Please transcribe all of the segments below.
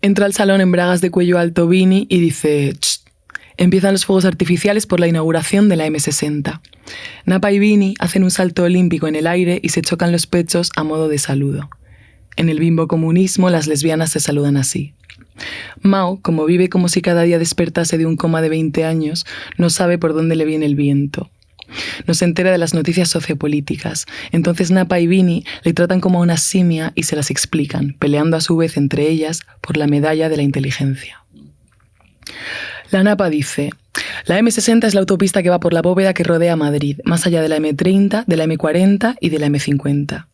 Entra al salón en bragas de cuello alto Vini y dice: "Ch". Empiezan los fuegos artificiales por la inauguración de la M60. Napa y Vini hacen un salto olímpico en el aire y se chocan los pechos a modo de saludo. En el bimbo comunismo las lesbianas se saludan así. Mao, como vive como si cada día despertase de un coma de 20 años, no sabe por dónde le viene el viento. No se entera de las noticias sociopolíticas. Entonces Napa y Vini le tratan como a una simia y se las explican, peleando a su vez entre ellas por la medalla de la inteligencia. La Napa dice: la M60 es la autopista que va por la bóveda que rodea Madrid, más allá de la M30, de la M40 y de la M50.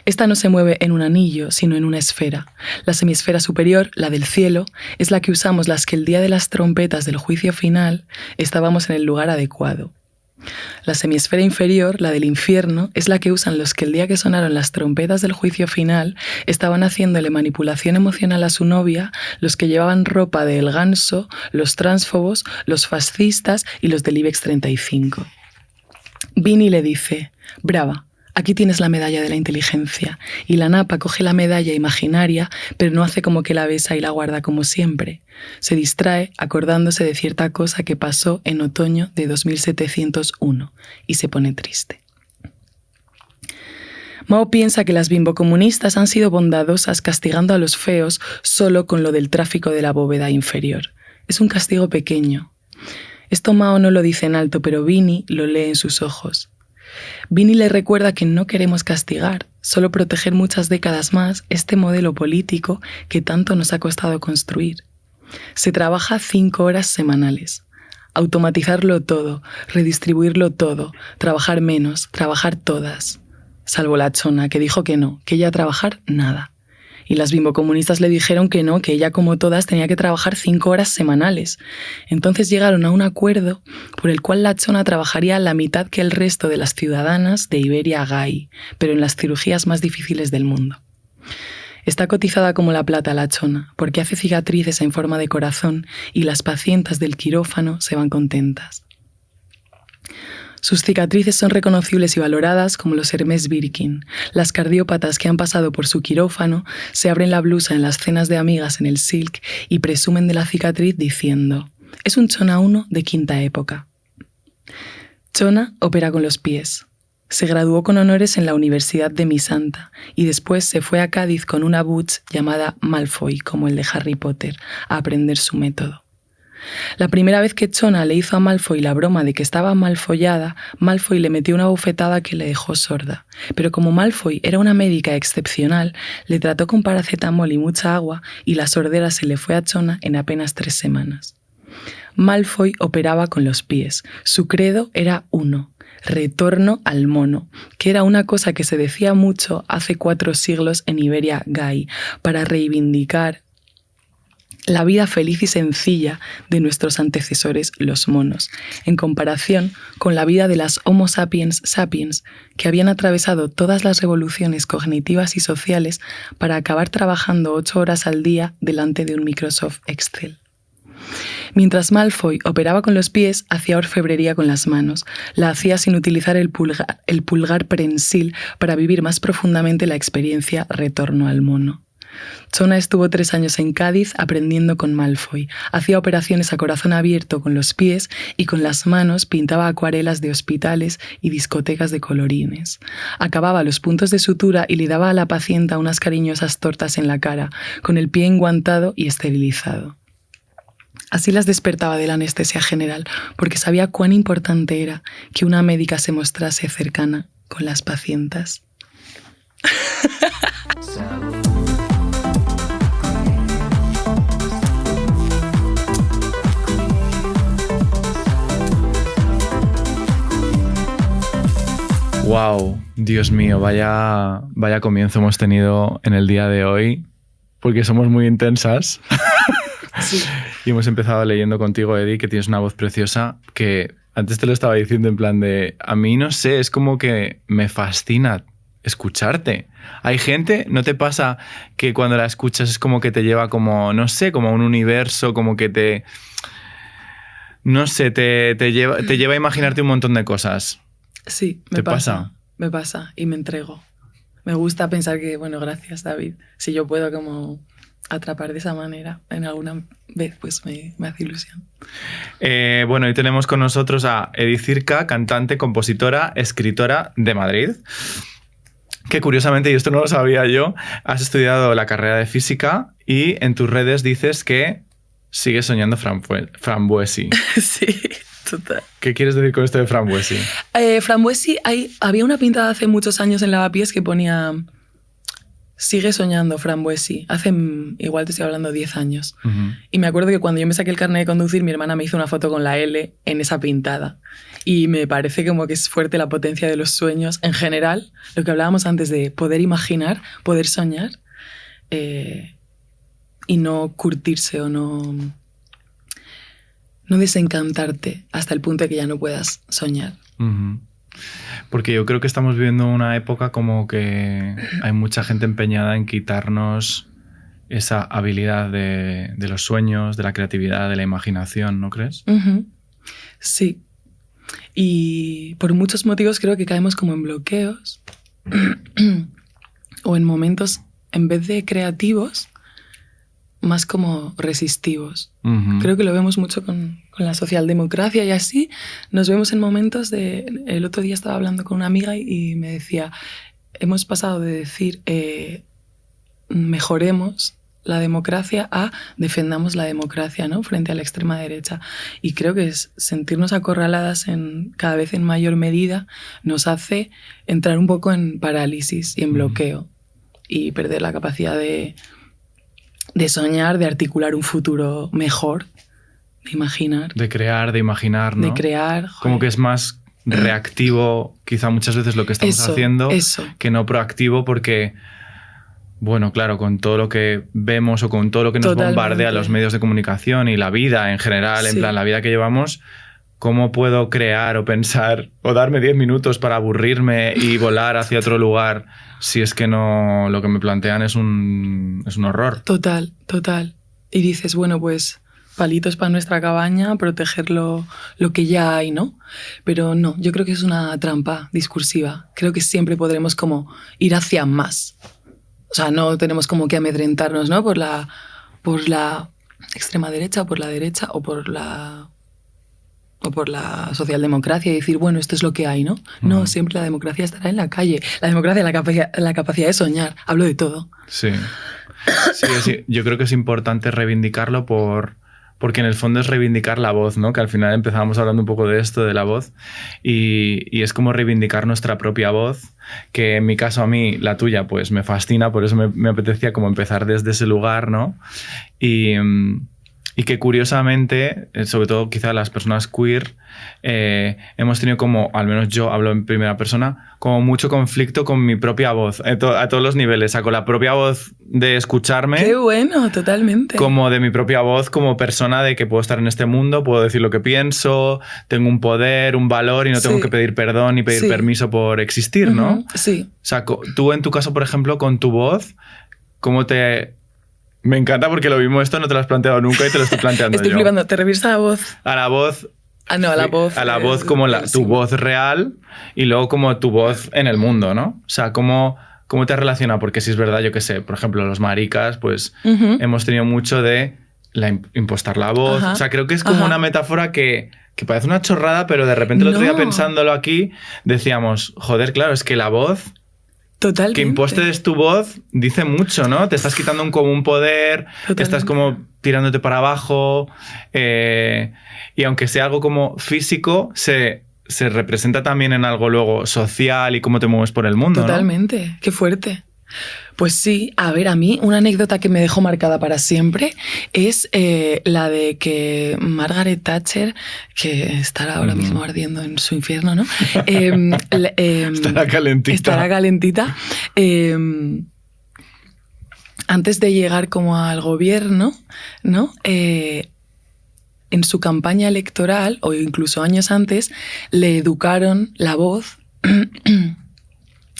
Esta no se mueve en un anillo, sino en una esfera. La semisfera superior, la del cielo, es la que usamos las que el día de las trompetas del juicio final estábamos en el lugar adecuado. La semisfera inferior, la del infierno, es la que usan los que el día que sonaron las trompetas del juicio final estaban haciéndole manipulación emocional a su novia, los que llevaban ropa de El Ganso, los tránsfobos, los fascistas y los del IBEX 35. Vini le dice: brava, aquí tienes la medalla de la inteligencia. Y la Napa coge la medalla imaginaria, pero no hace como que la besa y la guarda como siempre. Se distrae acordándose de cierta cosa que pasó en otoño de 2701 y se pone triste. Mao piensa que las bimbocomunistas han sido bondadosas castigando a los feos solo con lo del tráfico de la bóveda inferior. Es un castigo pequeño. Esto Mao no lo dice en alto, pero Vini lo lee en sus ojos. Vini le recuerda que no queremos castigar, solo proteger muchas décadas más este modelo político que tanto nos ha costado construir. Se trabaja 5 horas semanales. Automatizarlo todo, redistribuirlo todo, trabajar menos, trabajar todas. Salvo la Chona, que dijo que no, que ella trabajar nada. Y las bimbocomunistas le dijeron que no, que ella como todas tenía que trabajar 5 horas semanales. Entonces llegaron a un acuerdo por el cual la Chona trabajaría la mitad que el resto de las ciudadanas de Iberia Gai, pero en las cirugías más difíciles del mundo. Está cotizada como la plata la Chona, porque hace cicatrices en forma de corazón y las pacientes del quirófano se van contentas. Sus cicatrices son reconocibles y valoradas como los Hermès Birkin. Las cardiópatas que han pasado por su quirófano se abren la blusa en las cenas de amigas en el Silk y presumen de la cicatriz diciendo: es un Chona 1 de quinta época. Chona opera con los pies. Se graduó con honores en la Universidad de Mi Santa y después se fue a Cádiz con una butch llamada Malfoy, como el de Harry Potter, a aprender su método. La primera vez que Chona le hizo a Malfoy la broma de que estaba mal follada, Malfoy le metió una bofetada que le dejó sorda. Pero como Malfoy era una médica excepcional, le trató con paracetamol y mucha agua y la sordera se le fue a Chona en apenas 3 semanas. Malfoy operaba con los pies. Su credo era uno: retorno al mono, que era una cosa que se decía mucho hace 4 siglos en Iberia Gai, para reivindicar la vida feliz y sencilla de nuestros antecesores los monos, en comparación con la vida de las Homo sapiens sapiens, que habían atravesado todas las revoluciones cognitivas y sociales para acabar trabajando 8 horas al día delante de un Microsoft Excel. Mientras Malfoy operaba con los pies, hacía orfebrería con las manos. La hacía sin utilizar el pulgar prensil para vivir más profundamente la experiencia retorno al mono. Chona estuvo 3 años en Cádiz aprendiendo con Malfoy. Hacía operaciones a corazón abierto con los pies y con las manos pintaba acuarelas de hospitales y discotecas de colorines. Acababa los puntos de sutura y le daba a la paciente unas cariñosas tortas en la cara, con el pie enguantado y esterilizado. Así las despertaba de la anestesia general, porque sabía cuán importante era que una médica se mostrase cercana con las pacientes. Wow, Dios mío, vaya comienzo hemos tenido en el día de hoy, porque somos muy intensas. Sí. Y hemos empezado leyendo contigo, Eddie, que tienes una voz preciosa, que antes te lo estaba diciendo en plan de, a mí no sé, es como que me fascina escucharte. Hay gente, ¿no te pasa que cuando la escuchas es como que te lleva como, no sé, como a un universo, como que te... No sé, te lleva a imaginarte un montón de cosas? Sí, me pasa y me entrego. Me gusta pensar que, bueno, gracias, David. Si yo puedo como atrapar de esa manera en alguna vez, pues me hace ilusión. Bueno, hoy tenemos con nosotros a Edith Circa, cantante, compositora, escritora de Madrid, que curiosamente, y esto no lo sabía yo, has estudiado la carrera de física y en tus redes dices que sigues soñando frambuesi. Sí, total. ¿Qué quieres decir con esto de frambuesi? Frambuesi, había una pintada hace muchos años en Lavapiés que ponía sigue soñando frambuesi. Hace, igual te estoy hablando, 10 años. Uh-huh. Y me acuerdo que cuando yo me saqué el carnet de conducir, mi hermana me hizo una foto con la L en esa pintada. Y me parece como que es fuerte la potencia de los sueños. En general, lo que hablábamos antes de poder imaginar, poder soñar, y no curtirse o no desencantarte hasta el punto de que ya no puedas soñar. Uh-huh. Porque yo creo que estamos viviendo una época como que hay mucha gente empeñada en quitarnos esa habilidad de los sueños, de la creatividad, de la imaginación, ¿no crees? Uh-huh. Sí. Y por muchos motivos creo que caemos como en bloqueos o en momentos, en vez de creativos, más como resistivos. Uh-huh. Creo que lo vemos mucho con la socialdemocracia y así. Nos vemos en momentos de... El otro día estaba hablando con una amiga y me decía, hemos pasado de decir mejoremos la democracia a defendamos la democracia, ¿no? Frente a la extrema derecha. Y creo que sentirnos acorraladas cada vez en mayor medida nos hace entrar un poco en parálisis y en bloqueo. Uh-huh. Y perder la capacidad de soñar, de articular un futuro mejor, de imaginar. De crear, de imaginar, ¿no? De crear. Joder. Como que es más reactivo, quizá muchas veces lo que estamos haciendo, que no proactivo, porque, bueno, claro, con todo lo que vemos o con todo lo que nos bombardea los medios de comunicación y la vida en general, en plan, la vida que llevamos, ¿cómo puedo crear o pensar o darme 10 minutos para aburrirme y volar hacia otro lugar si es que no, lo que me plantean es un horror? Total. Y dices, bueno, pues palitos para nuestra cabaña, proteger lo que ya hay, ¿no? Pero no, yo creo que es una trampa discursiva. Creo que siempre podremos como ir hacia más. O sea, no tenemos como que amedrentarnos, ¿no? Por la extrema derecha o por la derecha o por la socialdemocracia y decir, bueno, esto es lo que hay, ¿no? Uh-huh. No, siempre la democracia estará en la calle. La democracia es la capacidad de soñar. Hablo de todo. Sí. Sí, yo creo que es importante reivindicarlo porque en el fondo es reivindicar la voz, ¿no? Que al final empezábamos hablando un poco de esto, de la voz, y es como reivindicar nuestra propia voz, que en mi caso a mí, la tuya, pues me fascina, por eso me apetecía como empezar desde ese lugar, ¿no? Y que curiosamente, sobre todo quizá las personas queer, hemos tenido como, al menos yo hablo en primera persona, como mucho conflicto con mi propia voz, a todos los niveles, con la propia voz de escucharme. ¡Qué bueno! Totalmente. Como de mi propia voz como persona de que puedo estar en este mundo, puedo decir lo que pienso, tengo un poder, un valor y no tengo que pedir perdón ni pedir permiso por existir, ¿no? Uh-huh. Sí. O sea, tú en tu caso, por ejemplo, con tu voz, ¿cómo te...? Me encanta porque lo mismo esto no te lo has planteado nunca y te lo estoy planteando Estoy flipando. ¿Te refieres a la voz? A la voz... no, a la voz. A la voz como tu voz real y luego como tu voz en el mundo, ¿no? O sea, ¿cómo te relaciona? Porque si es verdad, yo qué sé, por ejemplo, los maricas, pues hemos tenido mucho de impostar la voz. O sea, creo que es como una metáfora que parece una chorrada, pero de repente el otro día pensándolo aquí decíamos, joder, claro, es que la voz... Totalmente. Que impostes tu voz dice mucho, ¿no? Te estás quitando como un poder, te estás como tirándote para abajo, y aunque sea algo como físico, se representa también en algo luego social y cómo te mueves por el mundo, totalmente, ¿no? Qué fuerte. Pues sí, a ver, a mí una anécdota que me dejó marcada para siempre es la de que Margaret Thatcher, que estará ahora mismo ardiendo en su infierno, ¿no? Estará calentita. Antes de llegar como al gobierno, ¿no? En su campaña electoral, o incluso años antes, le educaron la voz...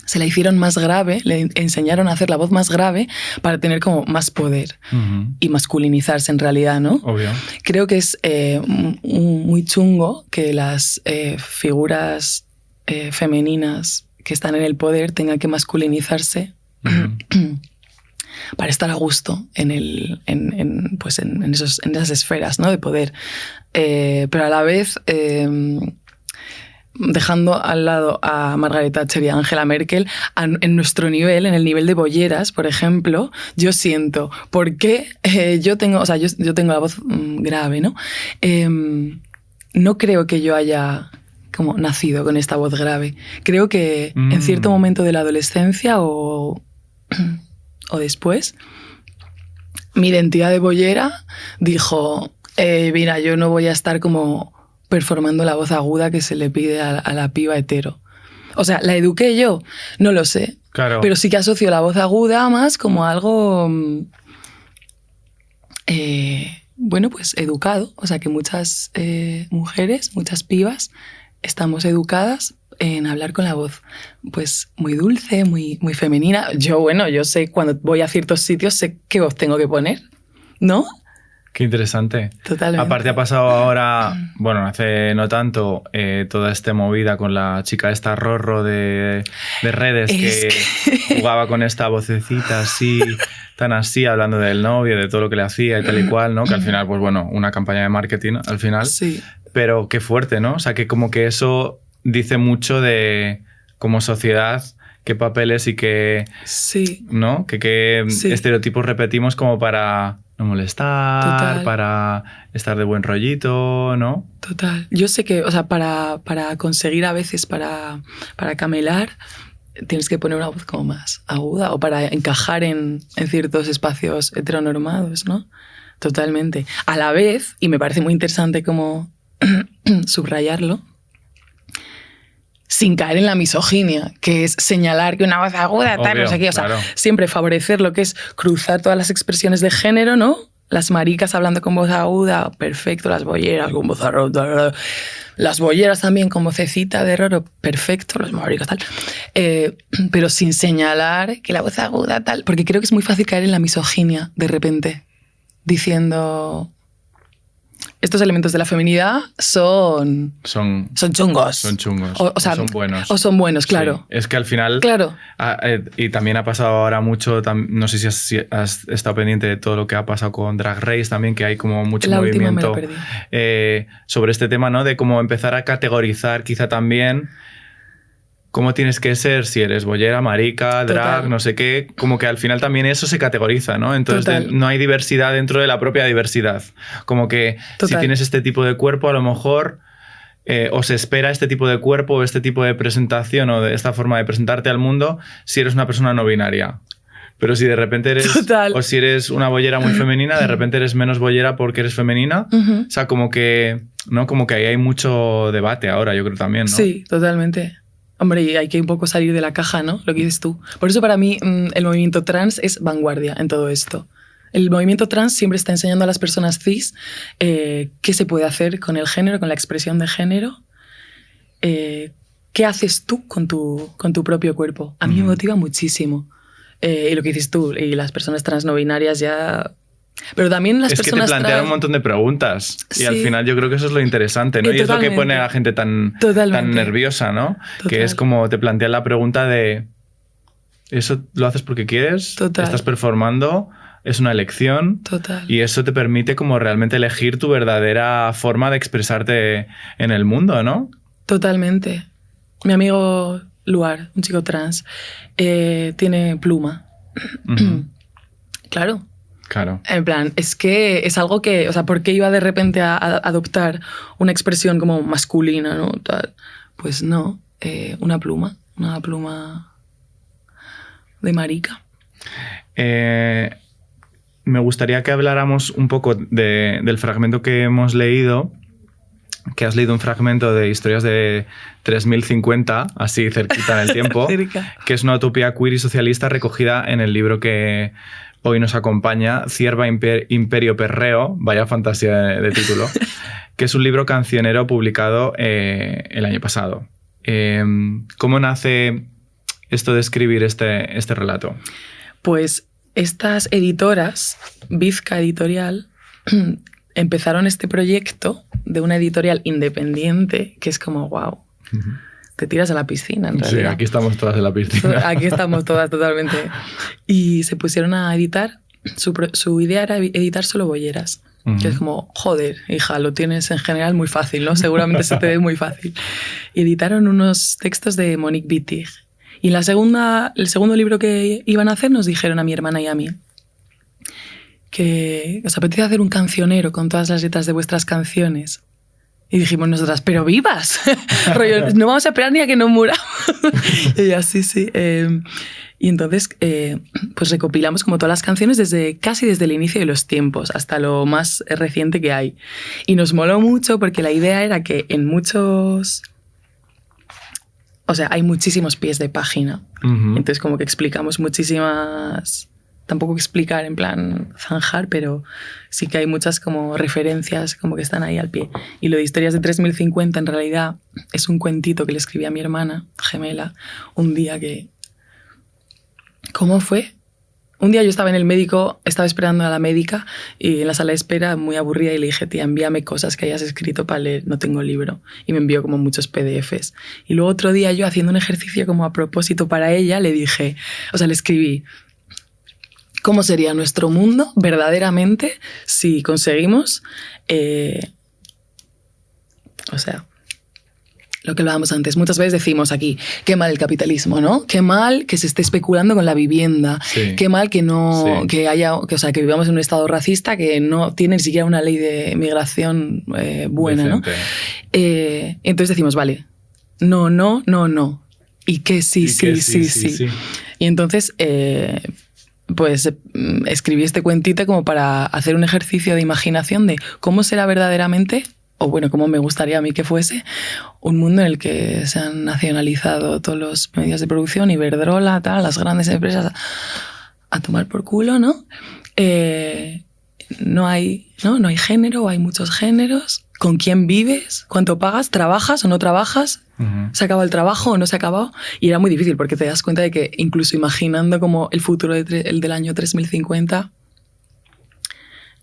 Se la hicieron más grave, le enseñaron a hacer la voz más grave para tener como más poder y masculinizarse en realidad, ¿no? Obvio. Creo que es muy chungo que las figuras femeninas que están en el poder tengan que masculinizarse para estar a gusto en esas esferas, ¿no? De poder. Pero a la vez, dejando al lado a Margaret Thatcher y a Angela Merkel, en nuestro nivel, en el nivel de bolleras, por ejemplo, yo siento, porque yo tengo la voz grave, ¿no? No creo que yo haya como nacido con esta voz grave. Creo que en cierto momento de la adolescencia o después, mi identidad de bollera dijo, mira, yo no voy a estar como performando la voz aguda que se le pide a la piba hetero. O sea, ¿la eduqué yo? No lo sé. Claro. Pero sí que asocio la voz aguda más como algo, bueno, pues educado. O sea, que muchas mujeres, muchas pibas, estamos educadas en hablar con la voz pues muy dulce, muy, muy femenina. Yo sé cuando voy a ciertos sitios, sé qué voz tengo que poner, ¿no? Qué interesante. Totalmente. Aparte ha pasado ahora, bueno, hace no tanto, toda esta movida con la chica esta Rorro de redes que jugaba con esta vocecita así, tan así, hablando del novio, de todo lo que le hacía y tal y cual, ¿no? Que al final, pues bueno, una campaña de marketing al final. Sí. Pero qué fuerte, ¿no? O sea, que como que eso dice mucho de como sociedad qué papeles y qué, sí. ¿no? Qué sí. estereotipos repetimos como para no molestar, Total. para estar de buen rollito, ¿no? Total. Yo sé que, o sea, para conseguir a veces, para camelar, tienes que poner una voz como más aguda o para encajar en ciertos espacios heteronormados, ¿no? Totalmente. A la vez, y me parece muy interesante como subrayarlo, sin caer en la misoginia, que es señalar que una voz aguda, tal, no sé qué. O sea, siempre favorecer lo que es cruzar todas las expresiones de género, ¿no? Las maricas hablando con voz aguda, perfecto. Las bolleras con voz aguda. Las bolleras también con vocecita de roro, perfecto. Las maricas, tal. Pero sin señalar que la voz aguda, tal. Porque creo que es muy fácil caer en la misoginia, de repente, diciendo... Estos elementos de la feminidad son chungos. Son chungos. O sea, son buenos. O son buenos, claro. Sí. Es que al final... Claro. Y también ha pasado ahora mucho, no sé si has estado pendiente de todo lo que ha pasado con Drag Race también, que hay como mucho movimiento sobre este tema, ¿no? De cómo empezar a categorizar quizá también cómo tienes que ser, si eres bollera, marica, drag, total, no sé qué, como que al final también eso se categoriza, ¿no? Entonces no hay diversidad dentro de la propia diversidad. Como que total, si tienes este tipo de cuerpo, a lo mejor o se espera este tipo de cuerpo o este tipo de presentación o de esta forma de presentarte al mundo si eres una persona no binaria. Pero si de repente eres... Total. O si eres una bollera muy femenina, de repente eres menos bollera porque eres femenina. O sea, como que, ¿no? Como que ahí hay mucho debate ahora, yo creo también, ¿no? Sí, totalmente. Hombre, y hay que un poco salir de la caja, ¿no? Lo que dices tú. Por eso para mí el movimiento trans es vanguardia en todo esto. El movimiento trans siempre está enseñando a las personas cis qué se puede hacer con el género, con la expresión de género. ¿Qué haces tú con tu propio cuerpo? A mí me motiva muchísimo. Y lo que dices tú, y las personas trans no binarias ya... Pero también las personas trans... Es que te plantean un montón de preguntas. Sí. Y al final yo creo que eso es lo interesante, ¿no? Y es lo que pone a la gente tan nerviosa, ¿no? Total. Que es como te plantean la pregunta de... ¿Eso lo haces porque quieres? Total. ¿Estás performando? Es una elección. Total. Y eso te permite como realmente elegir tu verdadera forma de expresarte en el mundo, ¿no? Totalmente. Mi amigo Luar, un chico trans, tiene pluma. Claro. Claro. En plan, es que es algo que... O sea, ¿por qué iba de repente a adoptar una expresión como masculina, ¿no? Tal. Pues no, una pluma de marica. Me gustaría que habláramos un poco del fragmento que hemos leído, que has leído un fragmento de Historias de 3050, así cerquita en el tiempo, que es una utopía queer y socialista recogida en el libro que hoy nos acompaña, Cierva Imperio Perreo, vaya fantasía de título, que es un libro cancionero publicado el año pasado. ¿Cómo nace esto de escribir este relato? Pues estas editoras, Vizca Editorial, empezaron este proyecto de una editorial independiente que es como wow. te tiras a la piscina, en realidad. Sí, aquí estamos todas en la piscina. Aquí estamos todas totalmente. Y se pusieron a editar. Su idea era editar solo bolleras. Que es como, joder, hija, lo tienes en general muy fácil, ¿no? Seguramente se te ve muy fácil. Y editaron unos textos de Monique Wittig. Y en el segundo libro que iban a hacer nos dijeron a mi hermana y a mí que os apetece hacer un cancionero con todas las letras de vuestras canciones. Y dijimos nosotras, pero vivas. Rollo, no vamos a esperar ni a que nos muramos. Y ella, sí. Y entonces pues recopilamos como todas las canciones casi desde el inicio de los tiempos hasta lo más reciente que hay. Y nos moló mucho porque la idea era que en muchos... O sea, hay muchísimos pies de página. Entonces como que explicamos muchísimas... Tampoco explicar en plan zanjar, pero sí que hay muchas como referencias como que están ahí al pie. Y lo de Historias de 3050 en realidad es un cuentito que le escribí a mi hermana gemela un día que... ¿Cómo fue? Un día yo estaba en el médico, estaba esperando a la médica y en la sala de espera muy aburrida y le dije, tía, envíame cosas que hayas escrito para leer, no tengo libro. Y me envió como muchos PDFs. Y luego otro día yo haciendo un ejercicio como a propósito para ella le dije, o sea, le escribí, ¿cómo sería nuestro mundo verdaderamente si conseguimos, o sea, lo que hablábamos antes? Muchas veces decimos aquí, qué mal el capitalismo, ¿no? Qué mal que se esté especulando con la vivienda, sí. Qué mal que no, sí. que vivamos en un estado racista que no tiene ni siquiera una ley de migración buena, decente, ¿no? Entonces decimos, vale, no. Y que sí. Y entonces... pues escribí este cuentito como para hacer un ejercicio de imaginación de cómo será verdaderamente, o bueno, cómo me gustaría a mí que fuese, un mundo en el que se han nacionalizado todos los medios de producción, Iberdrola, tal, las grandes empresas a tomar por culo, ¿no? No hay género, hay muchos géneros. ¿Con quién vives? ¿Cuánto pagas? ¿Trabajas o no trabajas? ¿Se acaba el trabajo o no se ha acabado? Y era muy difícil porque te das cuenta de que incluso imaginando como el futuro el del año 3050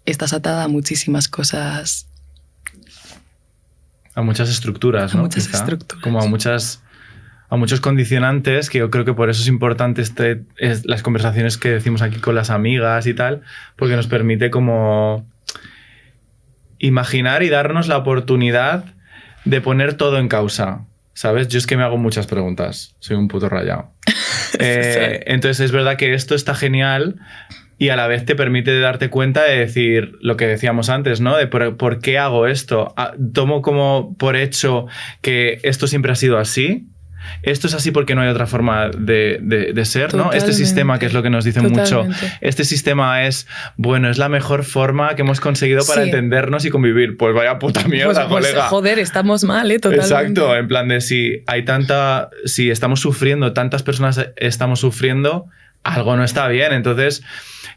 estás atada a muchísimas cosas. A muchas estructuras, ¿no? A muchas estructuras. Como a muchos condicionantes, que yo creo que por eso es importante las conversaciones que decimos aquí con las amigas y tal, porque nos permite como imaginar y darnos la oportunidad de poner todo en causa, ¿sabes? Yo es que me hago muchas preguntas, soy un puto rayado. Entonces es verdad que esto está genial y a la vez te permite darte cuenta de decir lo que decíamos antes, ¿no? De por qué hago esto. Tomo como por hecho que esto siempre ha sido así. Esto es así porque no hay otra forma de ser, ¿no? Totalmente. Este sistema, que es lo que nos dicen mucho, este sistema es la mejor forma que hemos conseguido para entendernos y convivir. Pues vaya puta mierda, colega. Joder, estamos mal, totalmente. Exacto, en plan de si estamos sufriendo, tantas personas estamos sufriendo, algo no está bien. Entonces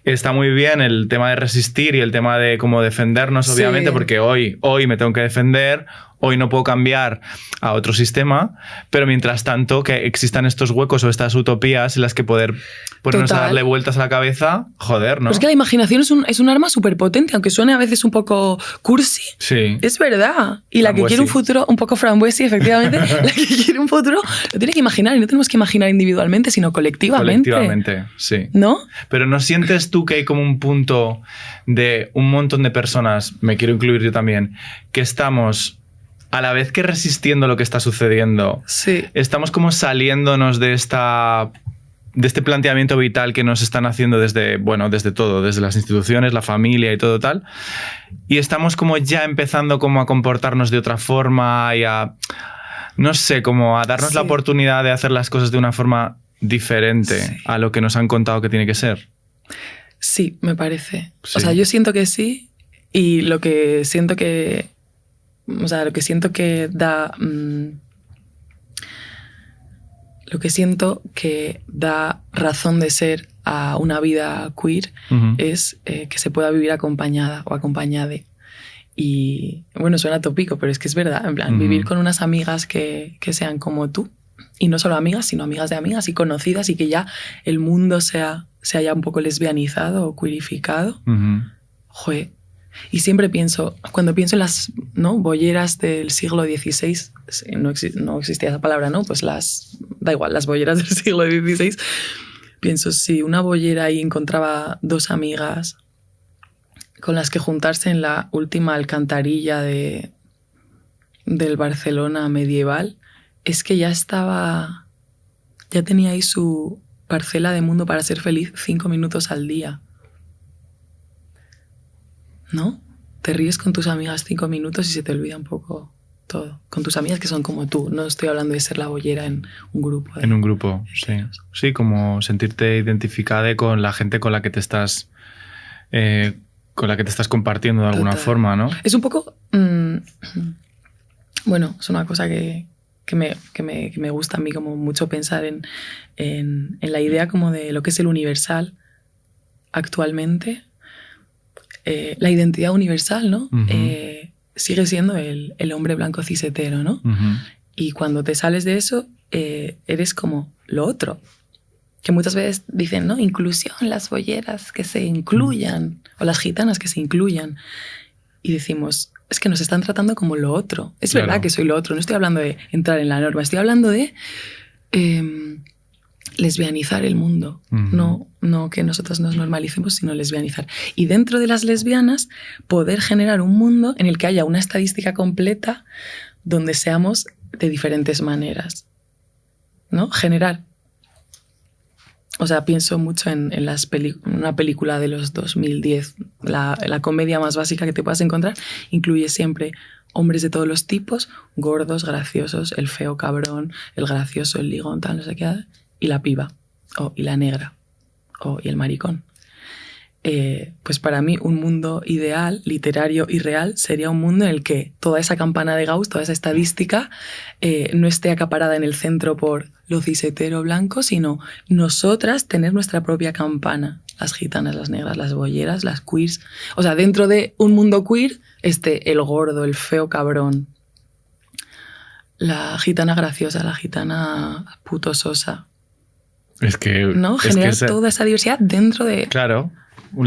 está muy bien el tema de resistir y el tema de cómo defendernos, obviamente, porque hoy me tengo que defender. Hoy no puedo cambiar a otro sistema, pero mientras tanto que existan estos huecos o estas utopías en las que poder ponernos a darle vueltas a la cabeza, joder, ¿no? Pues es que la imaginación es un arma súper potente, aunque suene a veces un poco cursi. Sí. Es verdad. Y la que quiere un futuro, un poco frambuesi, efectivamente, la que quiere un futuro lo tiene que imaginar. Y no tenemos que imaginar individualmente, sino colectivamente. Colectivamente, sí. ¿No? Pero ¿no sientes tú que hay como un punto de un montón de personas, me quiero incluir yo también, que estamos... a la vez que resistiendo lo que está sucediendo, estamos como saliéndonos de este planteamiento vital que nos están haciendo desde todo, desde las instituciones, la familia y todo tal, y estamos como ya empezando como a comportarnos de otra forma y a, no sé, como a darnos la oportunidad de hacer las cosas de una forma diferente a lo que nos han contado que tiene que ser? Sí, me parece. Sí. O sea, yo siento que sí, y lo que siento que da... lo que siento que da razón de ser a una vida queer es que se pueda vivir acompañada o acompañade. Y bueno, suena tópico, pero es que es verdad. En plan, vivir con unas amigas que sean como tú. Y no solo amigas, sino amigas de amigas y conocidas, y que ya el mundo se haya un poco lesbianizado o queerificado. Joder, Y siempre pienso, cuando pienso en las, ¿no?, bolleras del siglo XVI, no existía esa palabra, ¿no? Pues da igual, las bolleras del siglo XVI, pienso, si una bollera ahí encontraba dos amigas con las que juntarse en la última alcantarilla del Barcelona medieval, es que ya tenía ahí su parcela de mundo para ser feliz 5 minutos al día. ¿No? Te ríes con tus amigas 5 minutos y se te olvida un poco todo. Con tus amigas que son como tú. No estoy hablando de ser la bollera en un grupo. En un grupo, sí. Sí, como sentirte identificada con la gente con la que te estás compartiendo de alguna forma, ¿no? Es un poco... bueno, es una cosa que me gusta a mí como mucho pensar en la idea como de lo que es el universal actualmente. La identidad universal, ¿no? Uh-huh. Sigue siendo el hombre blanco cis-hetero, ¿no? Uh-huh. Y cuando te sales de eso, eres como lo otro. Que muchas veces dicen, ¿no? Inclusión, las bolleras que se incluyan, o las gitanas que se incluyan. Y decimos, es que nos están tratando como lo otro. Es verdad que soy lo otro, no estoy hablando de entrar en la norma, estoy hablando de lesbianizar el mundo. Uh-huh. No que nosotros nos normalicemos, sino lesbianizar. Y dentro de las lesbianas, poder generar un mundo en el que haya una estadística completa donde seamos de diferentes maneras, ¿no? Generar. O sea, pienso mucho en una película de los 2010. La comedia más básica que te puedas encontrar incluye siempre hombres de todos los tipos, gordos, graciosos, el feo cabrón, el gracioso, el ligón, tal, no sé qué, y la piba, y la negra, y el maricón. Pues para mí un mundo ideal, literario y real sería un mundo en el que toda esa campana de Gauss, toda esa estadística no esté acaparada en el centro por lo cis-hetero blanco, sino nosotras tener nuestra propia campana. Las gitanas, las negras, las bolleras, las queers. O sea, dentro de un mundo queer, el gordo, el feo cabrón, la gitana graciosa, la gitana puto sosa. Es que... ¿no? Generar toda esa diversidad dentro de... Claro. O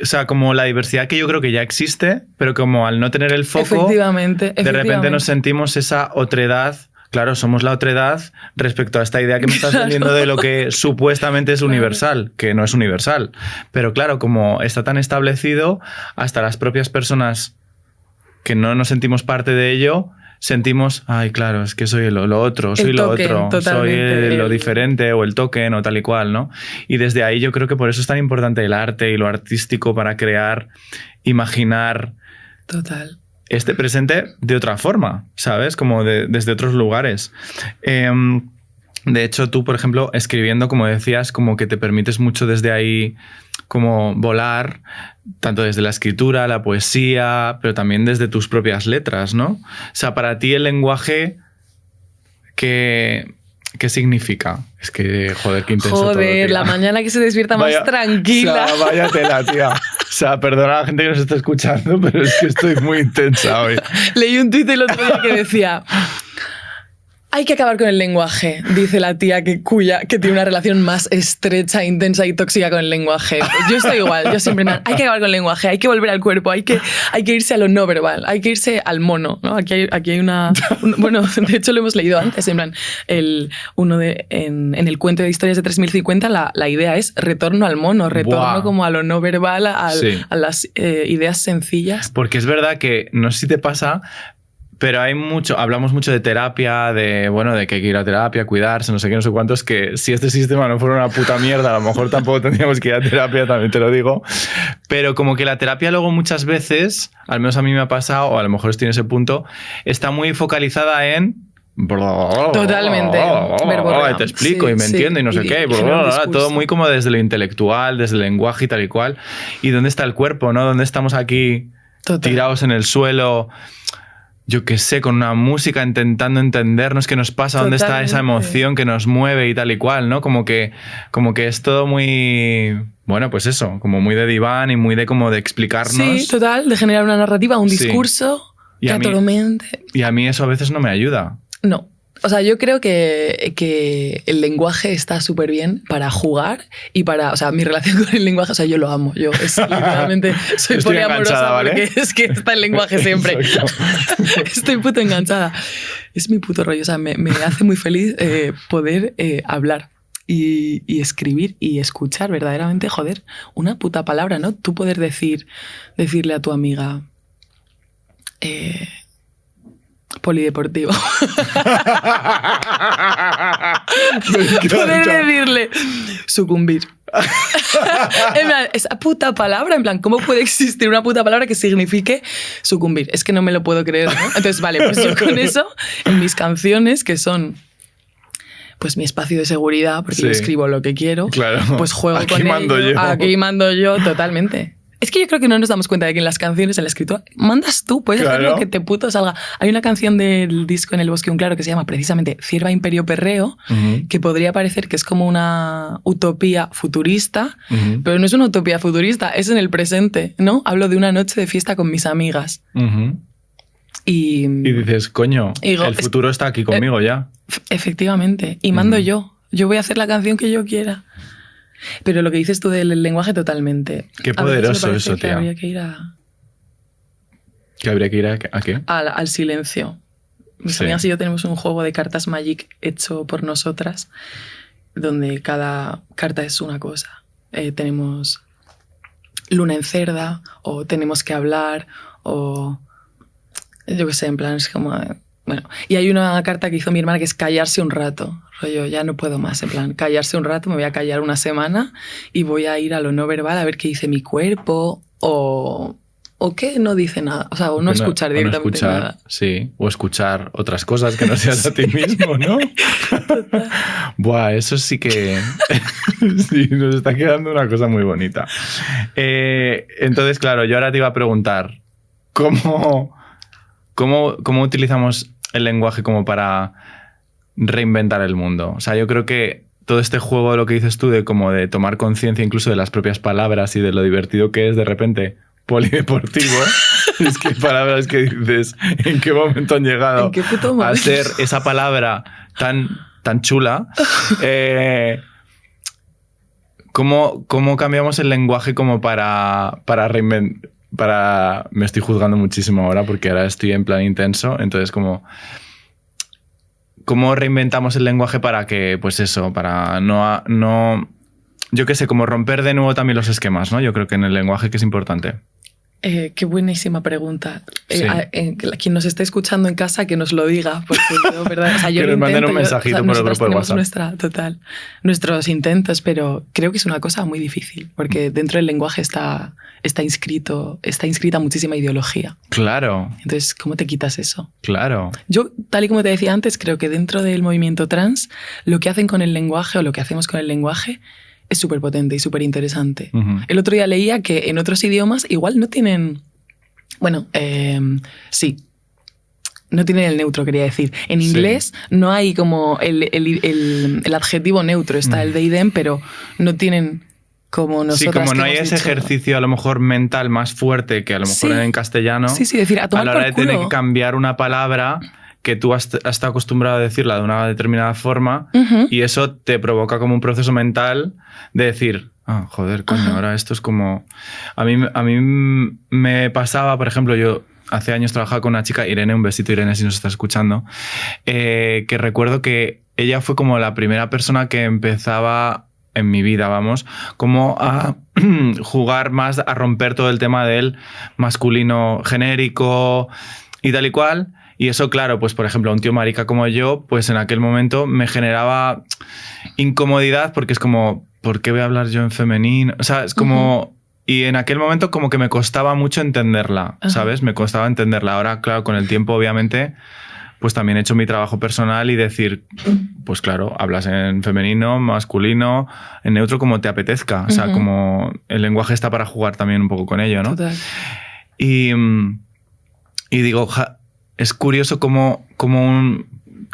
sea, como la diversidad que yo creo que ya existe, pero como al no tener el foco, efectivamente. De repente nos sentimos esa otredad. Claro, somos la otredad respecto a esta idea que me estás vendiendo de lo que supuestamente es universal, que no es universal. Pero claro, como está tan establecido, hasta las propias personas que no nos sentimos parte de ello, sentimos, ay, claro, es que soy lo otro, soy lo otro, soy lo diferente o el token o tal y cual, ¿no? Y desde ahí yo creo que por eso es tan importante el arte y lo artístico para crear, imaginar este presente de otra forma, ¿sabes? Como desde otros lugares. De hecho, tú, por ejemplo, escribiendo, como decías, como que te permites mucho desde ahí como volar, tanto desde la escritura, la poesía, pero también desde tus propias letras, ¿no? O sea, para ti el lenguaje, ¿qué significa? Es que, joder, qué intenso todo, joder, la mañana que se despierta más tranquila. O sea, vaya tela, tía. O sea, perdona a la gente que nos está escuchando, pero es que estoy muy intensa hoy. Leí un tuit el otro día que decía... Hay que acabar con el lenguaje, dice la tía que tiene una relación más estrecha, intensa y tóxica con el lenguaje. Yo estoy igual, yo siempre... Hay que acabar con el lenguaje, hay que volver al cuerpo, hay que irse a lo no verbal, hay que irse al mono, ¿no? Aquí hay una... Bueno, de hecho lo hemos leído antes, en plan, en el cuento de historias de 3050 la idea es retorno al mono, retorno como a lo no verbal, a las ideas sencillas. Porque es verdad que, no sé si te pasa... Pero hablamos mucho de terapia, de que hay que ir a terapia, cuidarse, no sé qué, no sé cuántos, que si este sistema no fuera una puta mierda, a lo mejor tampoco tendríamos que ir a terapia, también te lo digo. Pero como que la terapia luego muchas veces, al menos a mí me ha pasado, o a lo mejor estoy en ese punto, está muy focalizada en... Totalmente. Te explico y me entiendo y no sé qué. Todo muy como desde lo intelectual, desde el lenguaje y tal y cual. ¿Y dónde está el cuerpo, no? ¿Dónde estamos aquí tirados en el suelo? Yo qué sé, con una música intentando entendernos qué nos pasa, dónde está esa emoción que nos mueve y tal y cual, ¿no? Como que es todo muy... Bueno, pues eso, como muy de diván y muy de como de explicarnos. Sí, total, de generar una narrativa, un discurso que atormente. Y a mí eso a veces no me ayuda. No. O sea, yo creo que el lenguaje está súper bien para jugar y para... O sea, mi relación con el lenguaje, o sea, yo lo amo. Yo literalmente soy poliamorosa, ¿vale? Porque es que está el lenguaje siempre. Estoy puto enganchada. Es mi puto rollo. O sea, me hace muy feliz poder hablar y escribir y escuchar verdaderamente, joder, una puta palabra, ¿no? Tú poder decirle a tu amiga... polideportivo. Poder decirle sucumbir. En plan, esa puta palabra, en plan, ¿cómo puede existir una puta palabra que signifique sucumbir? Es que no me lo puedo creer, ¿no? Entonces, vale, pues yo con eso, en mis canciones, que son pues mi espacio de seguridad, porque yo escribo lo que quiero, claro. Pues juego aquí con mando ello. Yo. Aquí mando yo totalmente. Es que yo creo que no nos damos cuenta de que en las canciones, en la escritura, mandas tú, puedes hacer lo que te puto salga. Hay una canción del disco En el bosque un claro que se llama precisamente Cierva Imperio Perreo, que podría parecer que es como una utopía futurista, pero no es una utopía futurista, es en el presente, ¿no? Hablo de una noche de fiesta con mis amigas. Y dices, coño, el futuro está aquí conmigo ya. Efectivamente, y mando yo. Yo voy a hacer la canción que yo quiera. Pero lo que dices tú del lenguaje, totalmente. Qué poderoso eso, que tía. Habría que ir a... ¿Que habría que ir a qué? Al silencio. Mis amigas y yo tenemos un juego de cartas Magic hecho por nosotras, donde cada carta es una cosa. Tenemos luna en cerda, o tenemos que hablar, o... Yo qué sé, en plan, es como... Bueno, y hay una carta que hizo mi hermana que es callarse un rato. Rollo, ya no puedo más, en plan, callarse un rato, me voy a callar una semana y voy a ir a lo no verbal a ver qué dice mi cuerpo o qué no dice nada. O sea, o no escuchar directamente no escuchar, nada. Sí, o escuchar otras cosas que no seas a ti mismo, ¿no? Total. Buah, eso sí que... sí, nos está quedando una cosa muy bonita. Entonces, claro, yo ahora te iba a preguntar, ¿cómo utilizamos el lenguaje como para reinventar el mundo? O sea, yo creo que todo este juego de lo que dices tú, de como de tomar conciencia incluso de las propias palabras y de lo divertido que es de repente polideportivo, es que palabras que dices, ¿en qué momento han llegado a ser esa palabra tan chula? ¿Cómo cambiamos el lenguaje como para reinventar? Me estoy juzgando muchísimo ahora porque ahora estoy en plan intenso, entonces ¿cómo reinventamos el lenguaje para que, pues eso, para no yo qué sé, como romper de nuevo también los esquemas, ¿no? Yo creo que en el lenguaje que es importante. Qué buenísima pregunta. Sí. Quien nos esté escuchando en casa, que nos lo diga. Porque yo, ¿verdad? O sea, yo que nos manden un mensajito por el grupo de WhatsApp. Nuestros intentos, pero creo que es una cosa muy difícil, porque dentro del lenguaje está inscrita muchísima ideología. Claro. Entonces, ¿cómo te quitas eso? Claro. Yo, tal y como te decía antes, creo que dentro del movimiento trans, lo que hacen con el lenguaje o lo que hacemos con el lenguaje es súper potente y súper interesante. El otro día leía que en otros idiomas igual no tienen... Bueno, sí. No tienen el neutro, quería decir. En inglés no hay como el adjetivo neutro. Está el they, them, pero no tienen como nosotras. Sí, como no hay ese ejercicio a lo mejor mental más fuerte que a lo mejor en castellano. Sí, decir, a tomar a la hora por culo. De tener que cambiar una palabra que tú has estado acostumbrado a decirla de una determinada forma y eso te provoca como un proceso mental de decir, joder, coño, ahora esto es como... A mí me pasaba, por ejemplo, yo hace años trabajaba con una chica, Irene, un besito Irene si nos estás escuchando, que recuerdo que ella fue como la primera persona que empezaba en mi vida, vamos, como a jugar más, a romper todo el tema del masculino genérico y tal y cual. Y eso, claro, pues por ejemplo, a un tío marica como yo, pues en aquel momento me generaba incomodidad porque es como, ¿por qué voy a hablar yo en femenino? O sea, es como... Y en aquel momento como que me costaba mucho entenderla, ¿sabes? Me costaba entenderla. Ahora, claro, con el tiempo, obviamente, pues también he hecho mi trabajo personal y decir, pues claro, hablas en femenino, masculino, en neutro, como te apetezca. O sea, como el lenguaje está para jugar también un poco con ello, ¿no? Total. Y digo... Es curioso cómo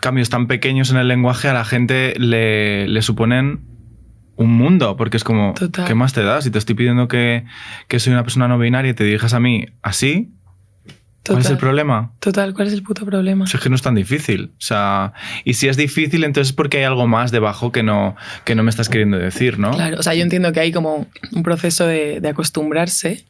cambios tan pequeños en el lenguaje a la gente le suponen un mundo, porque es como, total. ¿Qué más te da? Si te estoy pidiendo que soy una persona no binaria y te dirijas a mí así, ¿Cuál es el problema? Total, ¿cuál es el puto problema? Es que no es tan difícil. O sea, y si es difícil, entonces es porque hay algo más debajo que no me estás queriendo decir, ¿no? Claro, o sea, yo entiendo que hay como un proceso de acostumbrarse,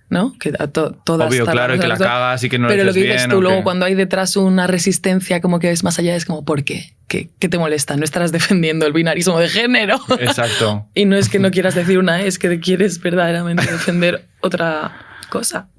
¿no? Que a todas obvio, claro, y que la cagas y que no lo dices bien. Pero lo que dices tú, luego que... cuando hay detrás una resistencia como que es más allá, es como, ¿por qué? ¿Qué te molesta? No estarás defendiendo el binarismo de género. Exacto. Y no es que no quieras decir una, es que quieres verdaderamente defender otra cosa.